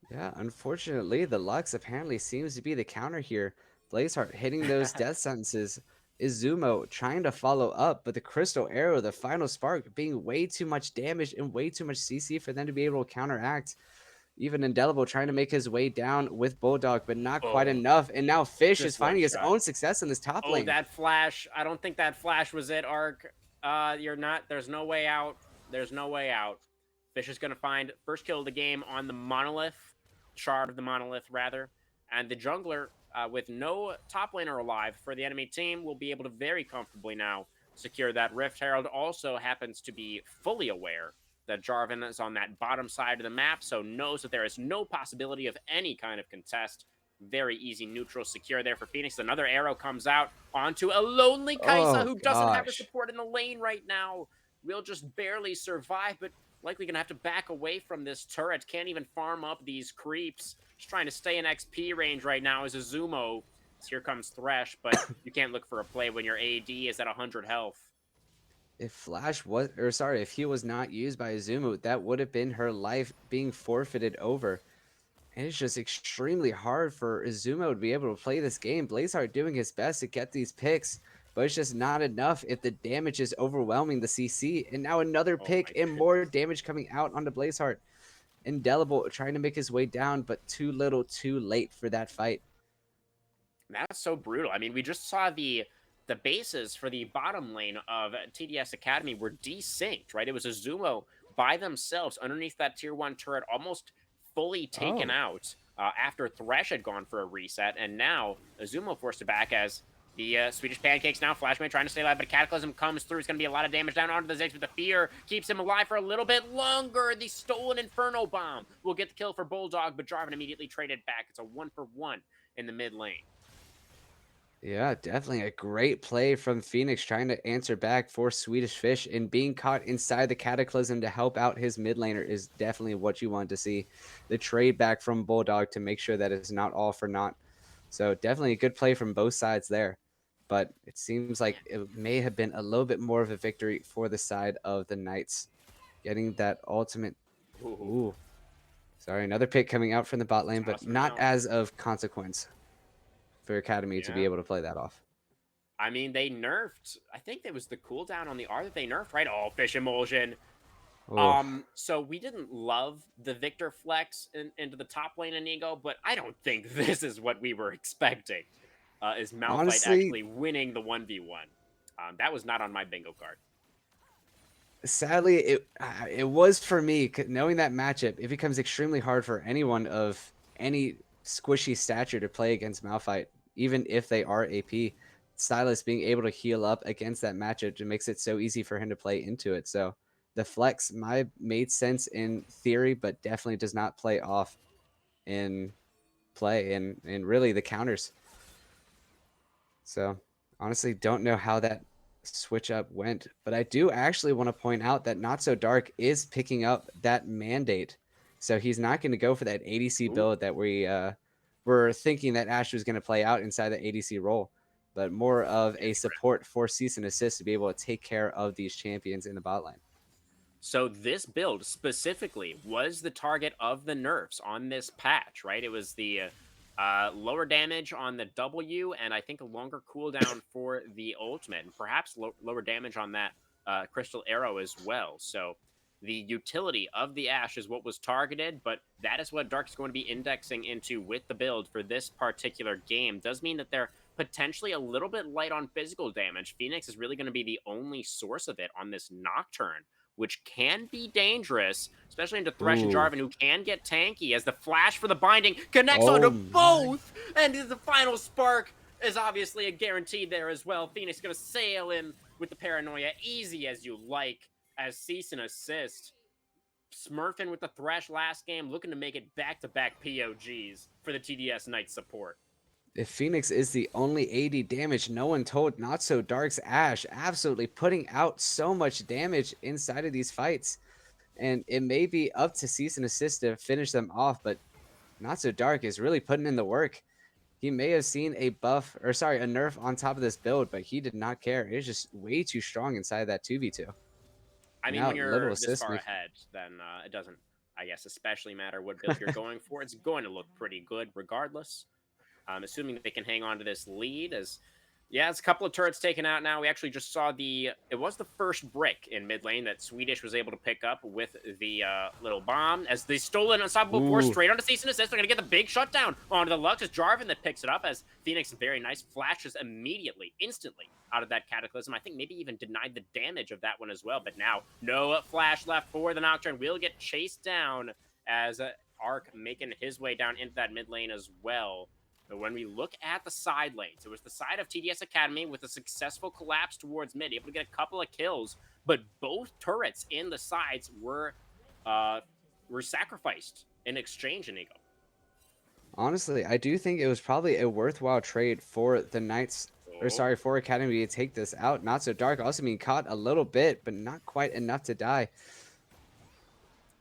Yeah, unfortunately, the Lux apparently seems to be the counter here. Blazeheart hitting those death sentences. Izumo trying to follow up, but the Crystal Arrow, the final spark, being way too much damage and way too much CC for them to be able to counteract. Even Indelible trying to make his way down with Bulldog, but not quite Oh, enough. And now Fish is just one finding his shot. own success in this top Oh, lane. that flash. I don't think that flash was it, Ark. You're not. There's no way out. There's no way out. Fish is going to find first kill of the game on the Monolith, shard of the Monolith, rather. And the jungler, with no top laner alive for the enemy team, will be able to very comfortably now secure that Rift. Herald also happens to be fully aware that Jarvan is on that bottom side of the map, so knows that there is no possibility of any kind of contest. Very easy neutral secure there for Phoenix. Another arrow comes out onto a lonely Kai'Sa Oh who doesn't have the gosh. support in the lane right now. Will just barely survive, but likely going to have to back away from this turret. Can't even farm up these creeps. Just trying to stay in XP range right now as Azumo. Here comes Thresh, but you can't look for a play when your AD is at 100 health. If Flash was, or sorry, if he was not used by Azumu, that would have been her life being forfeited over. And it's just extremely hard for Azumo to be able to play this game. Blazeheart doing his best to get these picks, but it's just not enough if the damage is overwhelming the CC. And now another Oh pick my and more goodness. damage coming out onto Blazeheart. Indelible trying to make his way down, but too little too late for that fight. That's so brutal. I mean, we just saw the bases for the bottom lane of TDS Academy were desynced, right? It was Azumo by themselves underneath that tier 1 turret, almost fully taken Oh, out after Thresh had gone for a reset, and now Azumo forced it back as the Swedish Pancakes now. Flashmate trying to stay alive, but Cataclysm comes through. It's going to be a lot of damage down onto the Ziggs, but the fear keeps him alive for a little bit longer. The stolen Inferno Bomb will get the kill for Bulldog, but Jarvan immediately traded back. It's a 1-for-1 in the mid lane. yeah, definitely a great play from Phoenix trying to answer back for Swedish Fish, and being caught inside the Cataclysm to help out his mid laner is definitely what you want to see. The trade back from Bulldog to make sure that it's not all for naught. So definitely a good play from both sides there. But it seems like it may have been a little bit more of a victory for the side of the Knights, getting that ultimate. Ooh, Ooh, sorry, another pick coming out from the bot lane, but toss him not out. as of consequence for Academy to be Yeah. able to play that off. I mean, they nerfed. I think it was the cooldown on the R that they nerfed, right? Oh, fish emulsion. Oh. So we didn't love the Victor flex into the top lane Inigo, but I don't think this is what we were expecting. Is Malphite Honestly, actually winning the 1v1? That was not on my bingo card. sadly, it was for me. Knowing that matchup, it becomes extremely hard for anyone of any squishy stature to play against Malphite, even if they are AP. Silas being able to heal up against that matchup just makes it so easy for him to play into it. So the flex made sense in theory, but definitely does not play off in play and really the counters. So honestly, don't know how that switch up went, but I do actually want to point out that Not So Dark is picking up that mandate. So he's not going to go for that ADC Ooh, build that we were thinking that Ash was going to play out inside the ADC role, but more of a very correct. support for cease and assist to be able to take care of these champions in the bot lane. So this build specifically was the target of the nerfs on this patch, right? It was the lower damage on the W, and I think a longer cooldown for the ultimate, and perhaps lower damage on that crystal arrow as well. So the utility of the Ash is what was targeted, but that is what Dark is going to be indexing into with the build for this particular game. Does mean that they're potentially a little bit light on physical damage. Phoenix is really going to be the only source of it on this Nocturne, which can be dangerous, especially into Thresh and Ooh. Jarvan, who can get tanky as the flash for the binding connects Oh onto my. both, and the final spark is obviously a guarantee there as well. Phoenix going to sail in with the paranoia, easy as you like, as cease and assist. Smurfing with the Thresh last game, looking to make it back-to-back POGs for the TDS Knight support. If Phoenix is the only AD damage, no one told Not So Dark's Ash absolutely putting out so much damage inside of these fights. And it may be up to Cease and Assist to finish them off, but Not So Dark is really putting in the work. He may have seen a buff, or sorry, a nerf on top of this build, but he did not care. It was just way too strong inside that 2v2. I mean, Now, when little you're this assist far make. ahead, then it doesn't, I guess, especially matter what build you're going for. It's going to look pretty good regardless. Assuming that they can hang on to this lead, as Yeah, it's a couple of turrets taken out now. We actually just saw it was the first brick in mid lane that Swedish was able to pick up with the little bomb as they stole an unstoppable force Ooh, straight onto Cease and Assist. They're going to get the big shutdown onto the Lux. It's Jarvan that picks it up as Phoenix, very nice, flashes immediately, instantly out of that Cataclysm. I think maybe even denied the damage of that one as well. But now, no flash left for the Nocturne. Will get chased down as Arc making his way down into that mid lane as well. But when we look at the side lanes, it was the side of TDS Academy with a successful collapse towards mid, able to get a couple of kills, but both turrets in the sides uh, were sacrificed in exchange, Inigo. honestly, I do think it was probably a worthwhile trade for the Knights, or Oh, sorry, for Academy to take this out. Not so dark, also being caught a little bit, but not quite enough to die.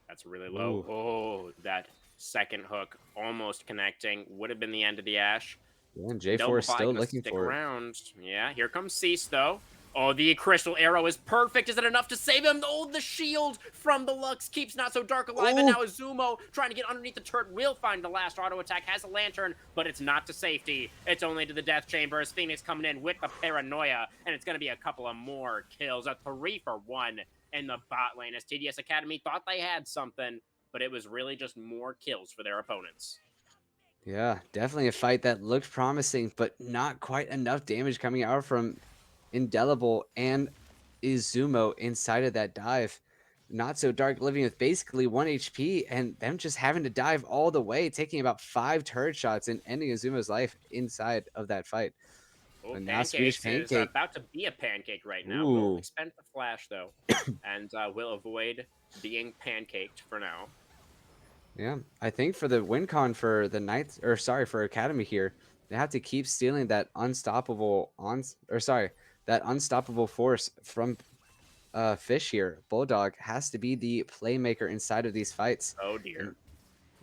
that's really low. Ooh, Oh, that second hook almost connecting. Would have been the end of the Ash. yeah, and Double J4 is Vi still gonna looking stick for it. around. Yeah, here comes Cease, though. Oh, the crystal arrow is perfect. Is it enough to save him? Oh, the shield from the Lux keeps Not So Dark alive, and Ooh, now Azumo trying to get underneath the turret will find the last auto attack, has a lantern, but it's not to safety. It's only to the death chamber as Phoenix coming in with the paranoia, and it's going to be a couple of more kills. A 3-for-1 in the bot lane as TDS Academy thought they had something, but it was really just more kills for their opponents. yeah, definitely a fight that looked promising, but not quite enough damage coming out from Indelible and Izumo inside of that dive. Not so dark living with basically 1 HP and them just having to dive all the way, taking about 5 turret shots and ending Izumo's life inside of that fight. Oh, But now Swedish Pancakes is Pancake. about to be a pancake right now. Will Ooh. expend the flash, though, and will avoid being pancaked for now. Yeah, I think for the win con for the Knights, or sorry, for Academy here, they have to keep stealing that unstoppable that unstoppable force from Fish here. Bulldog has to be the playmaker inside of these fights. Oh, And dear.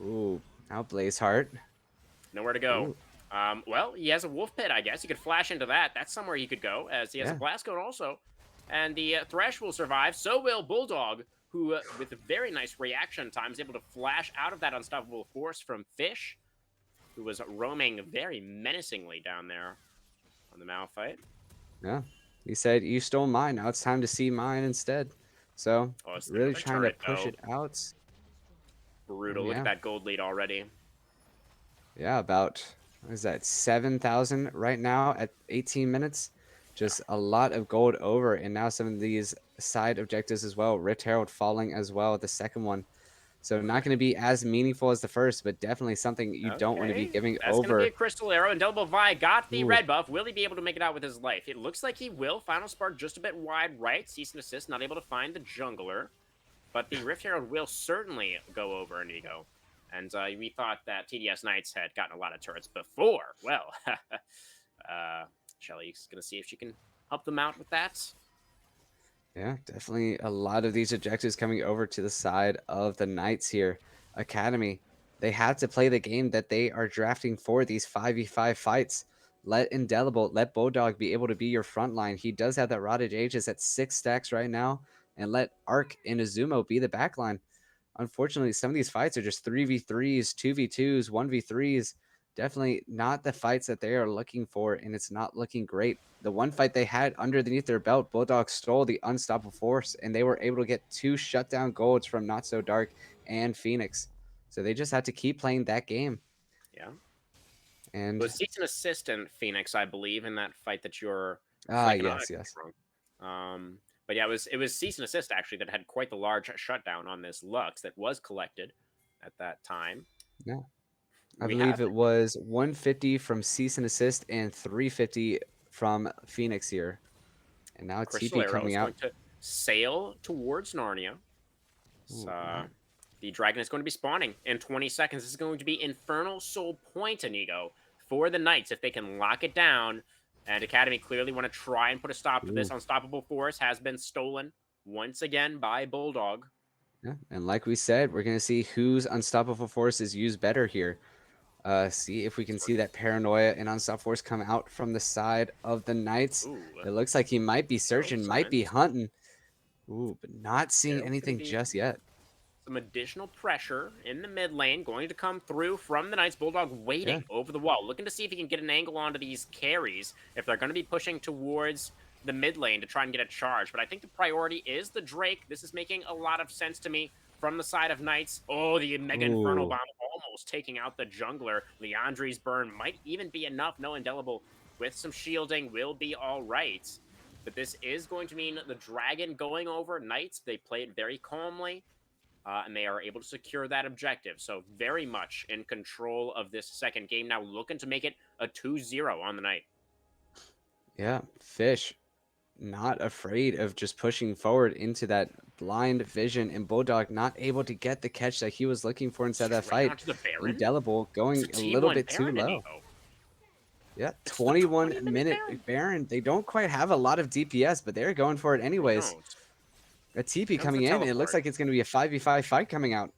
ooh, now Blazeheart. Nowhere to go. Ooh, Well, he has a wolf pit, I guess. He could flash into that. That's somewhere he could go, as he has a yeah, blast cone also. And the Thresh will survive. So will Bulldog, who, with a very nice reaction time, is able to flash out of that unstoppable force from Fish, who was roaming very menacingly down there on the Malphite. yeah. He said, "You stole mine. Now it's time to see mine instead." So Oh, it's really another trying to turret, push though. it out. Brutal. And Look at yeah, that gold lead already. yeah, about what is that 7,000 right now at 18 minutes. Yeah. Just a lot of gold over, and now some of these side objectives as well. Rift Herald falling as well, the second one. So not going to be as meaningful as the first, but definitely something you don't want to be Okay. giving That's going to be a over. crystal arrow. Indelible Vi got the Ooh, red buff. Will he be able to make it out with his life? It looks like he will. Final spark just a bit wide right. Cease and assist. Not able to find the jungler. But the Rift Herald will certainly go over Inigo. And we thought that TDS Knights had gotten a lot of turrets before. Well, Shelly's going to see if she can help them out with that. yeah, definitely a lot of these objectives coming over to the side of the Knights here. Academy, they have to play the game that they are drafting for these 5v5 fights. Let Indelible, let Bodog be able to be your front line. He does have that Rotted Aegis at 6 stacks right now. And let Arc and Azumo be the back line. Unfortunately, some of these fights are just 3v3s, 2v2s, 1v3s. Definitely not the fights that they are looking for, and it's not looking great. The one fight they had underneath their belt, Bulldog stole the unstoppable force, and they were able to get 2 shutdown golds from Not So Dark and Phoenix. So they just had to keep playing that game. Yeah. It And was Cease and assist in Phoenix, I believe, in that fight that you're flanking on. I yes, could be yes. wrong. But yeah, it was Cease and assist actually that had quite the large shutdown on this Lux that was collected at that time. Yeah. I We believe have it was 150 from Cease and Assist and 350 from Phoenix here. And now Crystal TP Arrow coming is out. going to sail towards Narnia. Ooh, So, the dragon is going to be spawning in 20 seconds. This is going to be Infernal Soul Point, Inigo, for the Knights if they can lock it down. And Academy clearly want to try and put a stop to this. ooh. Unstoppable Force has been stolen once again by Bulldog. Yeah. And like we said, we're going to see whose unstoppable force is used better here. See if we can see that paranoia and unstoppable force come out from the side of the Knights. Ooh, It looks like he might be arrow searching, might be summons. hunting. Ooh, but not seeing Arrow's going to anything be just yet. Some additional pressure in the mid lane going to come through from the Knights. Bulldog Yeah. waiting over the wall, looking to see if he can get an angle onto these carries if they're going to be pushing towards the mid lane to try and get a charge. But I think the priority is the Drake. This is making a lot of sense to me from the side of Knights. Oh, the Mega Inferno Ooh. Bomb almost taking out the jungler. Leandri's burn might even be enough. No Indelible with some shielding will be all right. But this is going to mean the Dragon going over Knights. They played very calmly and they are able to secure that objective. So very much in control of this second game now, looking to make it a 2-0 on the night. Yeah. Fish not afraid of just pushing forward into that blind vision, and Bulldog not able to get the catch that he was looking for inside that Straight fight. onto the Baron? Indelible It's going a a team little one bit too Baron, low. Inigo. Yeah, It's the 21 20-minute minute Baron. Baron. They don't quite have a lot of DPS, but they're going for it They anyways. don't. A TP Comes the coming in, and it looks teleport. like it's going to be a 5v5 fight coming out.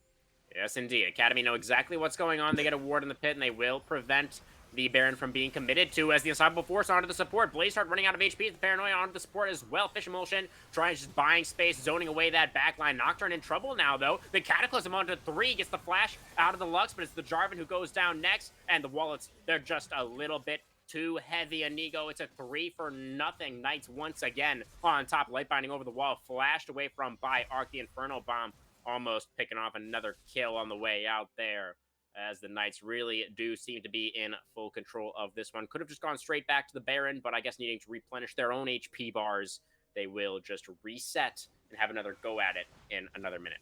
Yes, indeed. Academy know exactly what's going on. They get a ward in the pit, and they will prevent the Baron from being committed to as the Unstoppable Force onto the support. Blazeheart running out of HP. The Paranoia onto the support as well. Fish Emulsion trying just buying space, zoning away that backline. Nocturne in trouble now, though. The Cataclysm onto 3 gets the flash out of the Lux, but it's the Jarvan who goes down next. And the Wallets, they're just a little bit too heavy. Inigo, it's a 3-for-0. Knights once again on top. Light binding over the wall, flashed away from by Arc. The Inferno Bomb almost picking off another kill on the way out there, as the Knights really do seem to be in full control of this one. Could have just gone straight back to the Baron, but I guess needing to replenish their own HP bars, they will just reset and have another go at it in another minute.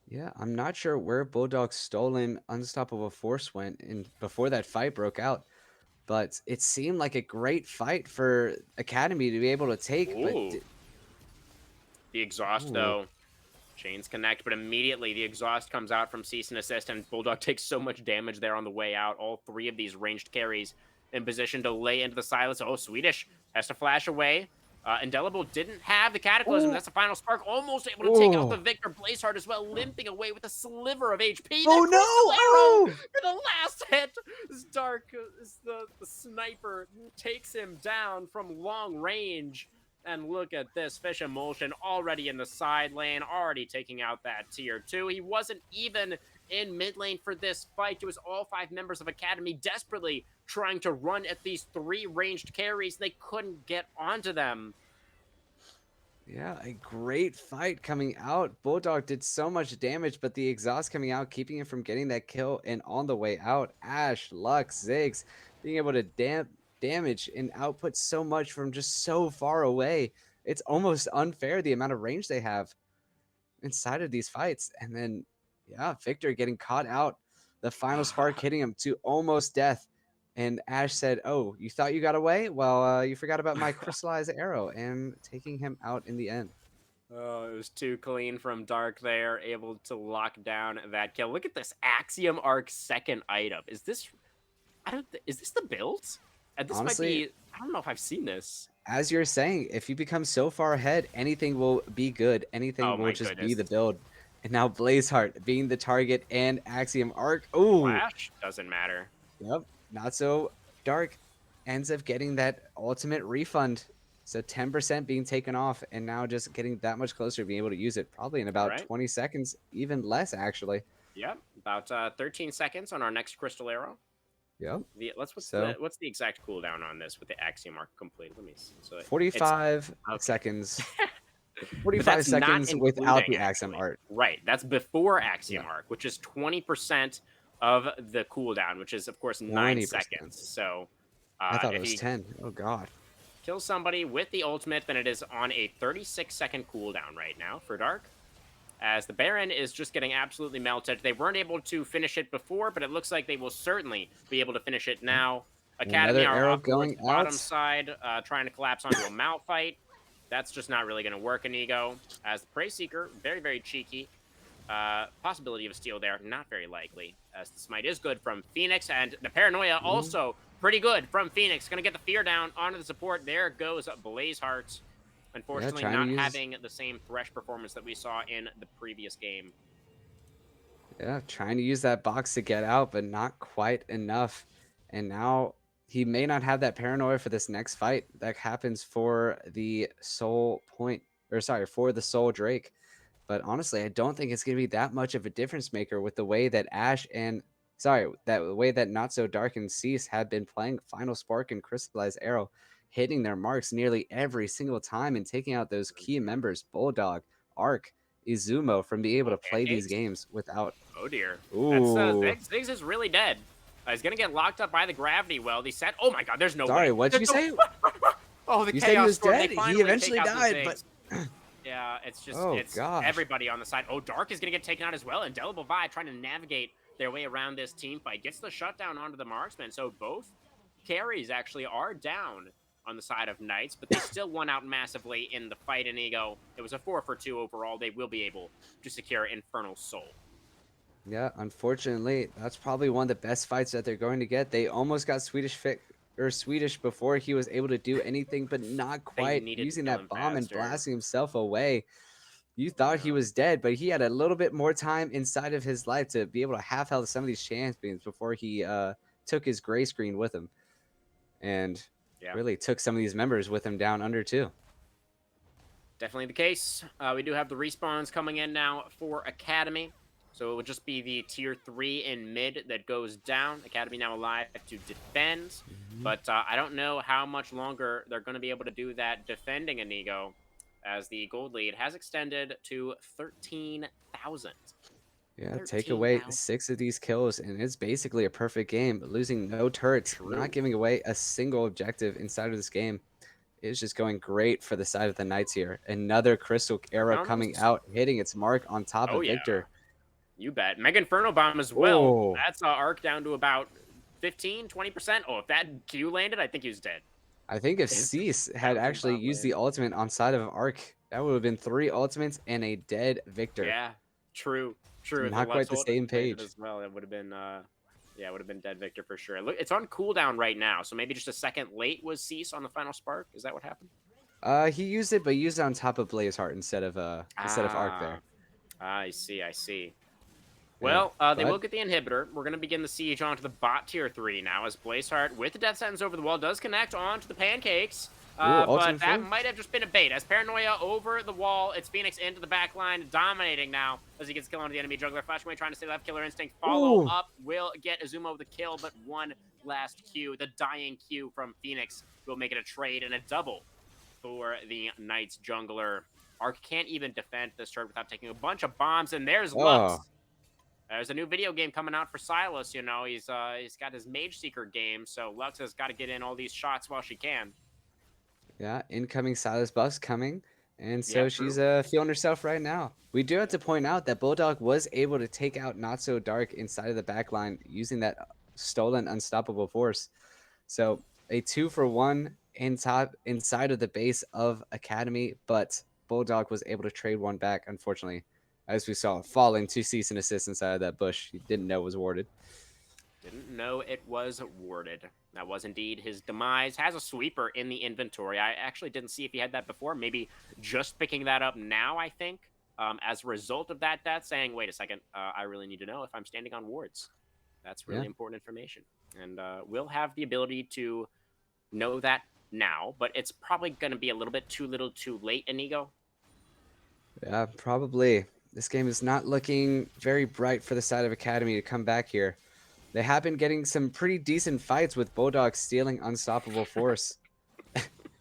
Yeah, I'm not sure where Bulldog's stolen Unstoppable Force went in before that fight broke out, but it seemed like a great fight for Academy to be able to take. But Ooh. The exhaust, ooh, though. Chains connect, but immediately the exhaust comes out from Cease and Assist, and Bulldog takes so much damage there on the way out. All 3 of these ranged carries in position to lay into the silence. Oh, Swedish has to flash away. Indelible didn't have the Cataclysm. ooh, That's the final spark. Almost able to take out the ooh. Victor. Blazeheart as well, limping away with a sliver of HP. Oh The no! Crystal Arrow Oh! for the last hit. This Dark, the sniper, takes him down from long range. And look at this, Fish Emulsion already in the side lane, already taking out that tier 2. He wasn't even in mid lane for this fight. It was all 5 members of Academy desperately trying to run at these 3 ranged carries. They couldn't get onto them. Yeah, a great fight coming out. Bulldog did so much damage, but the exhaust coming out, keeping him from getting that kill. And on the way out, Ash, Lux, Ziggs, being able to damage and output so much from just so far away. It's almost unfair the amount of range they have inside of these fights. And then, yeah, Victor getting caught out. The final spark hitting him to almost death. And Ash said, "Oh, you thought you got away? Well, you forgot about my crystallized arrow," and taking him out in the end. Oh, it was too clean from Dark there, able to lock down that kill. Look at this Axiom Arc second item. Is this is this the build? And this might Honestly, be, I don't know if I've seen this. as you're saying, if you become so far ahead, anything will be good. Anything Oh will my just be goodness. the build. And now Blazeheart being the target and Axiom Arc. Ooh, Flash doesn't matter. yep, not so dark. Ends up getting that ultimate refund. So 10% being taken off, and now just getting that much closer to being able to use it. Probably in All about right. 20 seconds, even less actually. Yep, about 13 seconds on our next crystal arrow. Yep. So What's the exact cooldown on this with the axiom arc complete? Let me see. So it's 45 okay, seconds. but 45 that's not seconds without including the Axiom actually. art. Right, that's before Yeah. axiom arc, which is 20% of the cooldown, which is of course 9 20%. seconds. So I thought it if was he 10. Oh god. kills somebody with the ultimate, then it is on a 36-second cooldown right now for Dark. As the Baron is just getting absolutely melted. They weren't able to finish it before, but it looks like they will certainly be able to finish it now. Academy Another are arrow off towards going the out. bottom side, trying to collapse onto a Malphite. That's just not really going to work, Inigo. As the Prey Seeker, very, very cheeky. Possibility of a steal there, not very likely. As the Smite is good from Phoenix, and the Paranoia Ooh. also pretty good from Phoenix. Going to get the fear down onto the support. There goes Blazeheart. Unfortunately, Trying to not use having the same Thresh performance that we saw in the previous game. trying to use that box to get out, but not quite enough. And now he may not have that paranoia for this next fight that happens for the soul point, or sorry, for the soul Drake. But honestly, I don't think it's going to be that much of a difference maker with the way that the way that Not So Dark and Cease have been playing Final Spark and Crystallized Arrow, hitting their marks nearly every single time and taking out those key members, Bulldog, Arc, Izumo, from being able Oh, to play these pancakes? games without. Oh dear. That's Ooh, Ziggs is really dead. He's gonna get locked up by the gravity well. He said, "Oh my God, there's no sorry, way. what'd There's you no." say? Oh, the You said he chaos was storm. They dead? He finally take eventually out the died, but Ziggs. Yeah, it's just oh it's gosh. everybody on the side. Oh, Dark is gonna get taken out as well. Indelible Vi trying to navigate their way around this team fight. Gets the shutdown onto the marksman. So both carries actually are down on the side of Knights, but they still won out massively in the fight. Inigo. It was a 4-for-2 overall. They will be able to secure Infernal Soul. Yeah, unfortunately, that's probably one of the best fights that they're going to get. They almost got Swedish before he was able to do anything, but not They quite, needed to using kill that him bomb and faster. blasting himself away. You thought he Yeah. was dead, but he had a little bit more time inside of his life to be able to half health some of these champions before he took his gray screen with him and Yeah. really took some of these members with him down under too. Definitely the case. We do have the respawns coming in now for Academy. So it would just be the tier 3 in mid that goes down. Academy now alive to defend. Mhm. But I don't know how much longer they're going to be able to do that defending Inigo, as the gold lead has extended to 13,000. Yeah, take away 13,000. 6 of these kills, and it's basically a perfect game. Losing no turrets, not True. giving away a single objective inside of this game is just going great for the side of the Knights here. Another Crystal Arrow coming Comes. out, hitting its mark on top Oh, of yeah. Victor. You bet. Mega Inferno Bomb as well. Oh, That's arc down to about 15, 20%. Oh, if that Q landed, I think he was dead. I think if If the Cease had bouncing actually bomb used the landed. ultimate on side of Arc, that would have been 3 ultimates and a dead Victor. Yeah, true, true. If the Not quite Lux the ult same landed page. as well, it would have been, yeah, it would have been dead Victor for sure. Look, it's on cooldown right now, so maybe just a second late was Cease on the final spark. Is that what happened? He used it, but used it on top of Blazeheart instead of Arc Ah, there. I see, I see. Yeah, Well, they will but get the inhibitor. We're going to begin the siege onto the bot tier 3 now, as Blazeheart, with the death sentence over the wall, does connect onto the pancakes. ooh, But ultimate that flame. might have just been a bait. As Paranoia over the wall, it's Phoenix into the back line, dominating now as he gets kill onto the enemy jungler. Flashaway trying to stay left. Killer Instinct follow Ooh, up will get Izumo the kill, but one last Q. The dying Q from Phoenix will make it a trade and a double for the Knights jungler. Arc can't even defend this turret without taking a bunch of bombs, and there's oh. Lux. There's a new video game coming out for Silas. You know, he's got his Mage Seeker game, so Lux has got to get in all these shots while she can. Yeah, incoming Silas bus coming. And Yeah, so she's true. feeling herself right now. We do have Yeah. to point out that Bulldog was able to take out Not So Dark inside of the back line using that stolen unstoppable force. So a 2-for-1 inside of the base of Academy, but Bulldog was able to trade one back, unfortunately, as we saw falling to cease and assist inside of that bush he didn't know was warded. Didn't know it was warded. That was indeed his demise. Has a sweeper in the inventory. I actually didn't see if he had that before. Maybe just picking that up now, I think. As a result of that death, saying, wait a second, I really need to know if I'm standing on wards. That's Yeah. really important information. And we'll have the ability to know that now, but it's probably going to be a little bit too little too late, Inigo. Yeah, probably. This game is not looking very bright for the side of Academy to come back here. They have been getting some pretty decent fights with Bulldog stealing unstoppable force.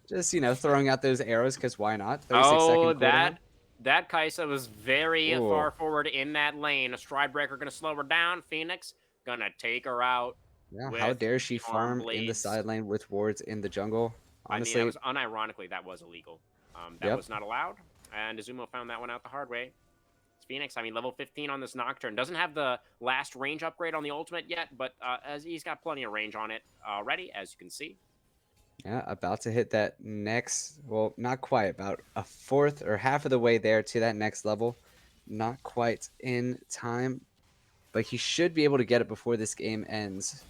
Just, throwing out those arrows because why not? 36-second Oh, cooldown. that Kaisa was very Ooh. far forward in that lane. A stride breaker going to slow her down. Phoenix going to take her out Yeah, how with dare she the arm farm in the blades. side lane with wards in the jungle? I mean, that Honestly, was unironically, that was illegal. That yep. was not allowed. And Izumo found that one out the hard way. It's Phoenix, I mean, level 15 on this Nocturne. Doesn't have the last range upgrade on the ultimate yet, but as he's got plenty of range on it already, as you can see. Yeah, about to hit that next, well, not quite, about a fourth or half of the way there to that next level. Not quite in time, but he should be able to get it before this game ends.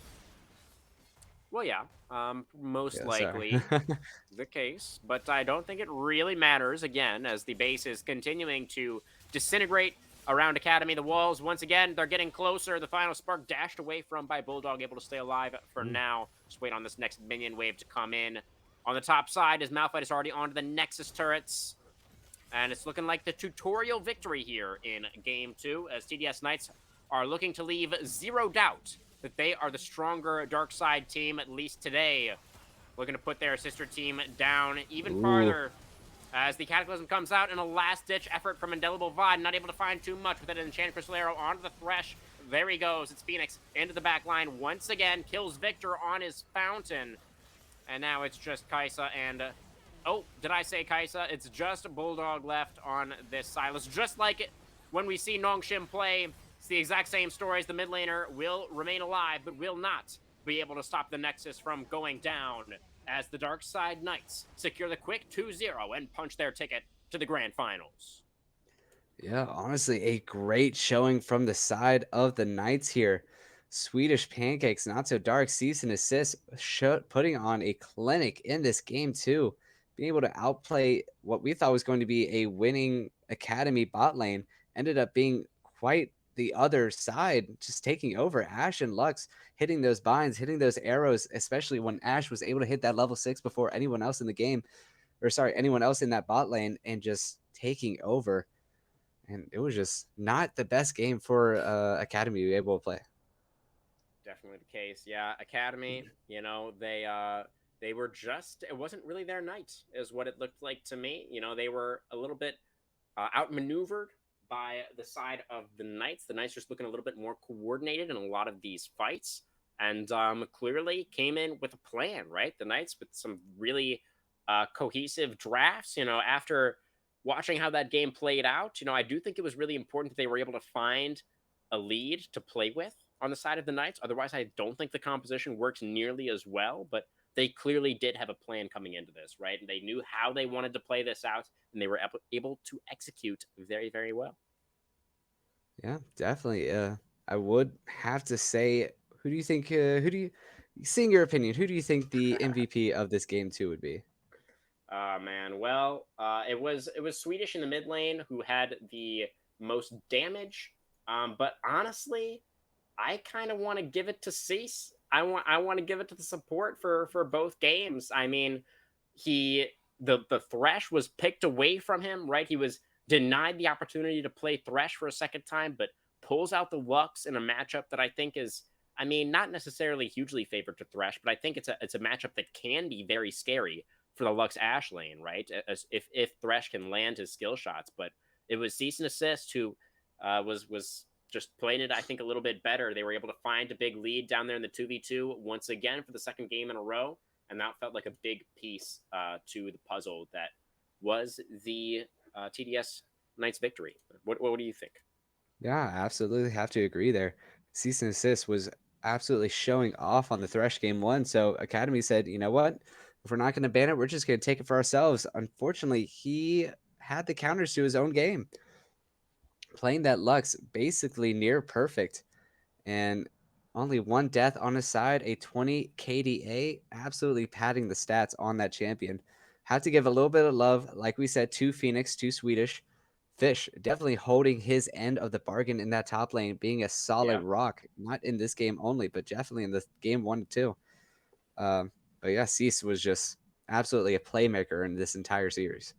Well, yeah, most Yeah, sorry. likely the case, but I don't think it really matters, again, as the base is continuing to disintegrate around Academy. The walls, once again, they're getting closer. The final spark dashed away from by Bulldog, able to stay alive for now. Just wait on this next minion wave to come in. On the top side, as Malphite is already onto the Nexus turrets. And it's looking like the tutorial victory here in game two, as TDS Knights are looking to leave zero doubt that they are the stronger dark side team, at least today. Looking to put their sister team down even Ooh. farther as the Cataclysm comes out in a last-ditch effort from Indelible Vod, not able to find too much with an Enchanted Crystal Arrow onto the Thresh. There he goes. It's Phoenix into the back line once again, kills Victor on his Fountain. And now it's just Kaisa and... oh, did I say Kaisa? It's just Bulldog left on this Silas. Just like it, when we see Nongshim play, it's the exact same story as the mid laner will remain alive, but will not be able to stop the Nexus from going down as the Dark Side Knights secure the quick 2-0 and punch their ticket to the grand finals. Yeah, honestly, a great showing from the side of the Knights here. Swedish Pancakes, not so dark, cease and assist, putting on a clinic in this game too. Being able to outplay what we thought was going to be a winning Academy bot lane ended up being quite the other side, just taking over. Ash and Lux hitting those binds, hitting those arrows, especially when Ash was able to hit that level 6 before anyone else in the game, or sorry, anyone else in that bot lane, and just taking over. And it was just not the best game for Academy to be able to play. Definitely the case. Yeah, Academy, they were just, it wasn't really their night, is what it looked like to me. They were a little bit outmaneuvered by the side of the Knights. The Knights just looking a little bit more coordinated in a lot of these fights, and clearly came in with a plan, right? The Knights with some really cohesive drafts. After watching how that game played out, I do think it was really important that they were able to find a lead to play with on the side of the Knights. Otherwise, I don't think the composition works nearly as well, but they clearly did have a plan coming into this, right? And they knew how they wanted to play this out, and they were able to execute very, very well. Yeah, definitely. I would have to say, who do you think? Who do you, seeing your opinion, who do you think the MVP of this game two would be? Man, well, it was Swedish in the mid lane who had the most damage. But honestly, I kind of want to give it to Cease. I want to give it to the support for both games. I mean, he the Thresh was picked away from him, right? He was denied the opportunity to play Thresh for a second time, but pulls out the Lux in a matchup that I think is, I mean, not necessarily hugely favored to Thresh, but I think it's a matchup that can be very scary for the Lux Ash lane, right? As if Thresh can land his skill shots, but it was Cease and Assist who was just playing it, I think, a little bit better. They were able to find a big lead down there in the 2v2 once again for the second game in a row. And that felt like a big piece to the puzzle that was the TDS Knights victory. What do you think? Yeah, absolutely have to agree there. Cease and Assist was absolutely showing off on the Thresh game one. So Academy said, you know what? If we're not going to ban it, we're just going to take it for ourselves. Unfortunately, he had the counters to his own game, playing that Lux basically near perfect, and only one death on his side, a 20 KDA, absolutely padding the stats on that champion. Have to give a little bit of love, like we said, to Phoenix, to Swedish. Fish definitely holding his end of the bargain in that top lane, being a solid Yeah. rock, not in this game only, but definitely in the game 1 to 2. But yeah, Cease was just absolutely a playmaker in this entire series.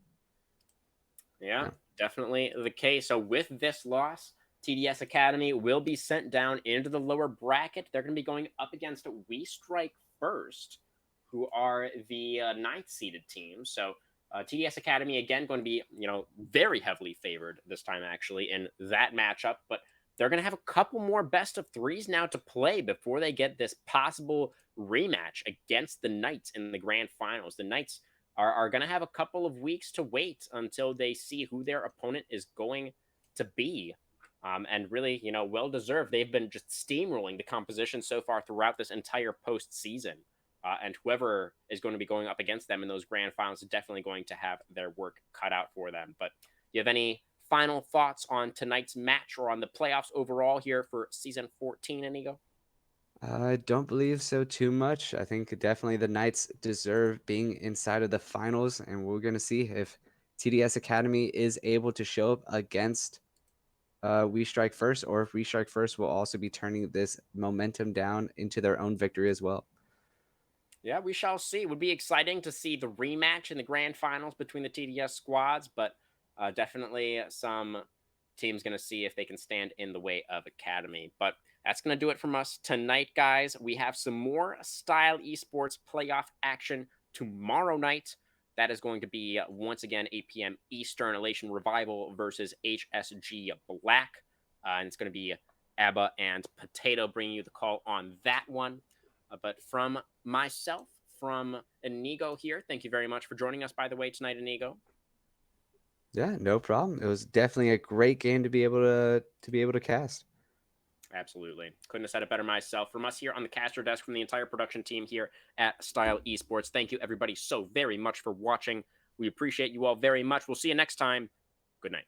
Yeah, Yeah. definitely the case. So with this loss, TDS Academy will be sent down into the lower bracket. They're going to be going up against We Strike First, who are the ninth seeded team. So TDS Academy again going to be very heavily favored this time actually in that matchup, but they're going to have a couple more best of threes now to play before they get this possible rematch against the Knights in the grand finals. The Knights are going to have a couple of weeks to wait until they see who their opponent is going to be. And really, well deserved. They've been just steamrolling the composition so far throughout this entire postseason. And whoever is going to be going up against them in those grand finals is definitely going to have their work cut out for them. But do you have any final thoughts on tonight's match or on the playoffs overall here for season 14, Inigo? I don't believe so too much. I think definitely the Knights deserve being inside of the finals, and we're going to see if TDS Academy is able to show up against We Strike First, or if We Strike First will also be turning this momentum down into their own victory as well. Yeah, we shall see. It would be exciting to see the rematch in the grand finals between the TDS squads, but Definitely some teams going to see if they can stand in the way of Academy. But that's going to do it from us tonight, guys. We have some more Style Esports playoff action tomorrow night. That is going to be once again 8 p.m. Eastern. Elation Revival versus HSG Black. And it's going to be Abba and Potato bringing you the call on that one. But from myself, from Inigo here, thank you very much for joining us, by the way, tonight, Inigo. Yeah, no problem. It was definitely a great game to be able to cast. Absolutely. Couldn't have said it better myself. From us here on the caster desk, from the entire production team here at Style Esports, thank you everybody so very much for watching. We appreciate you all very much. We'll see you next time. Good night.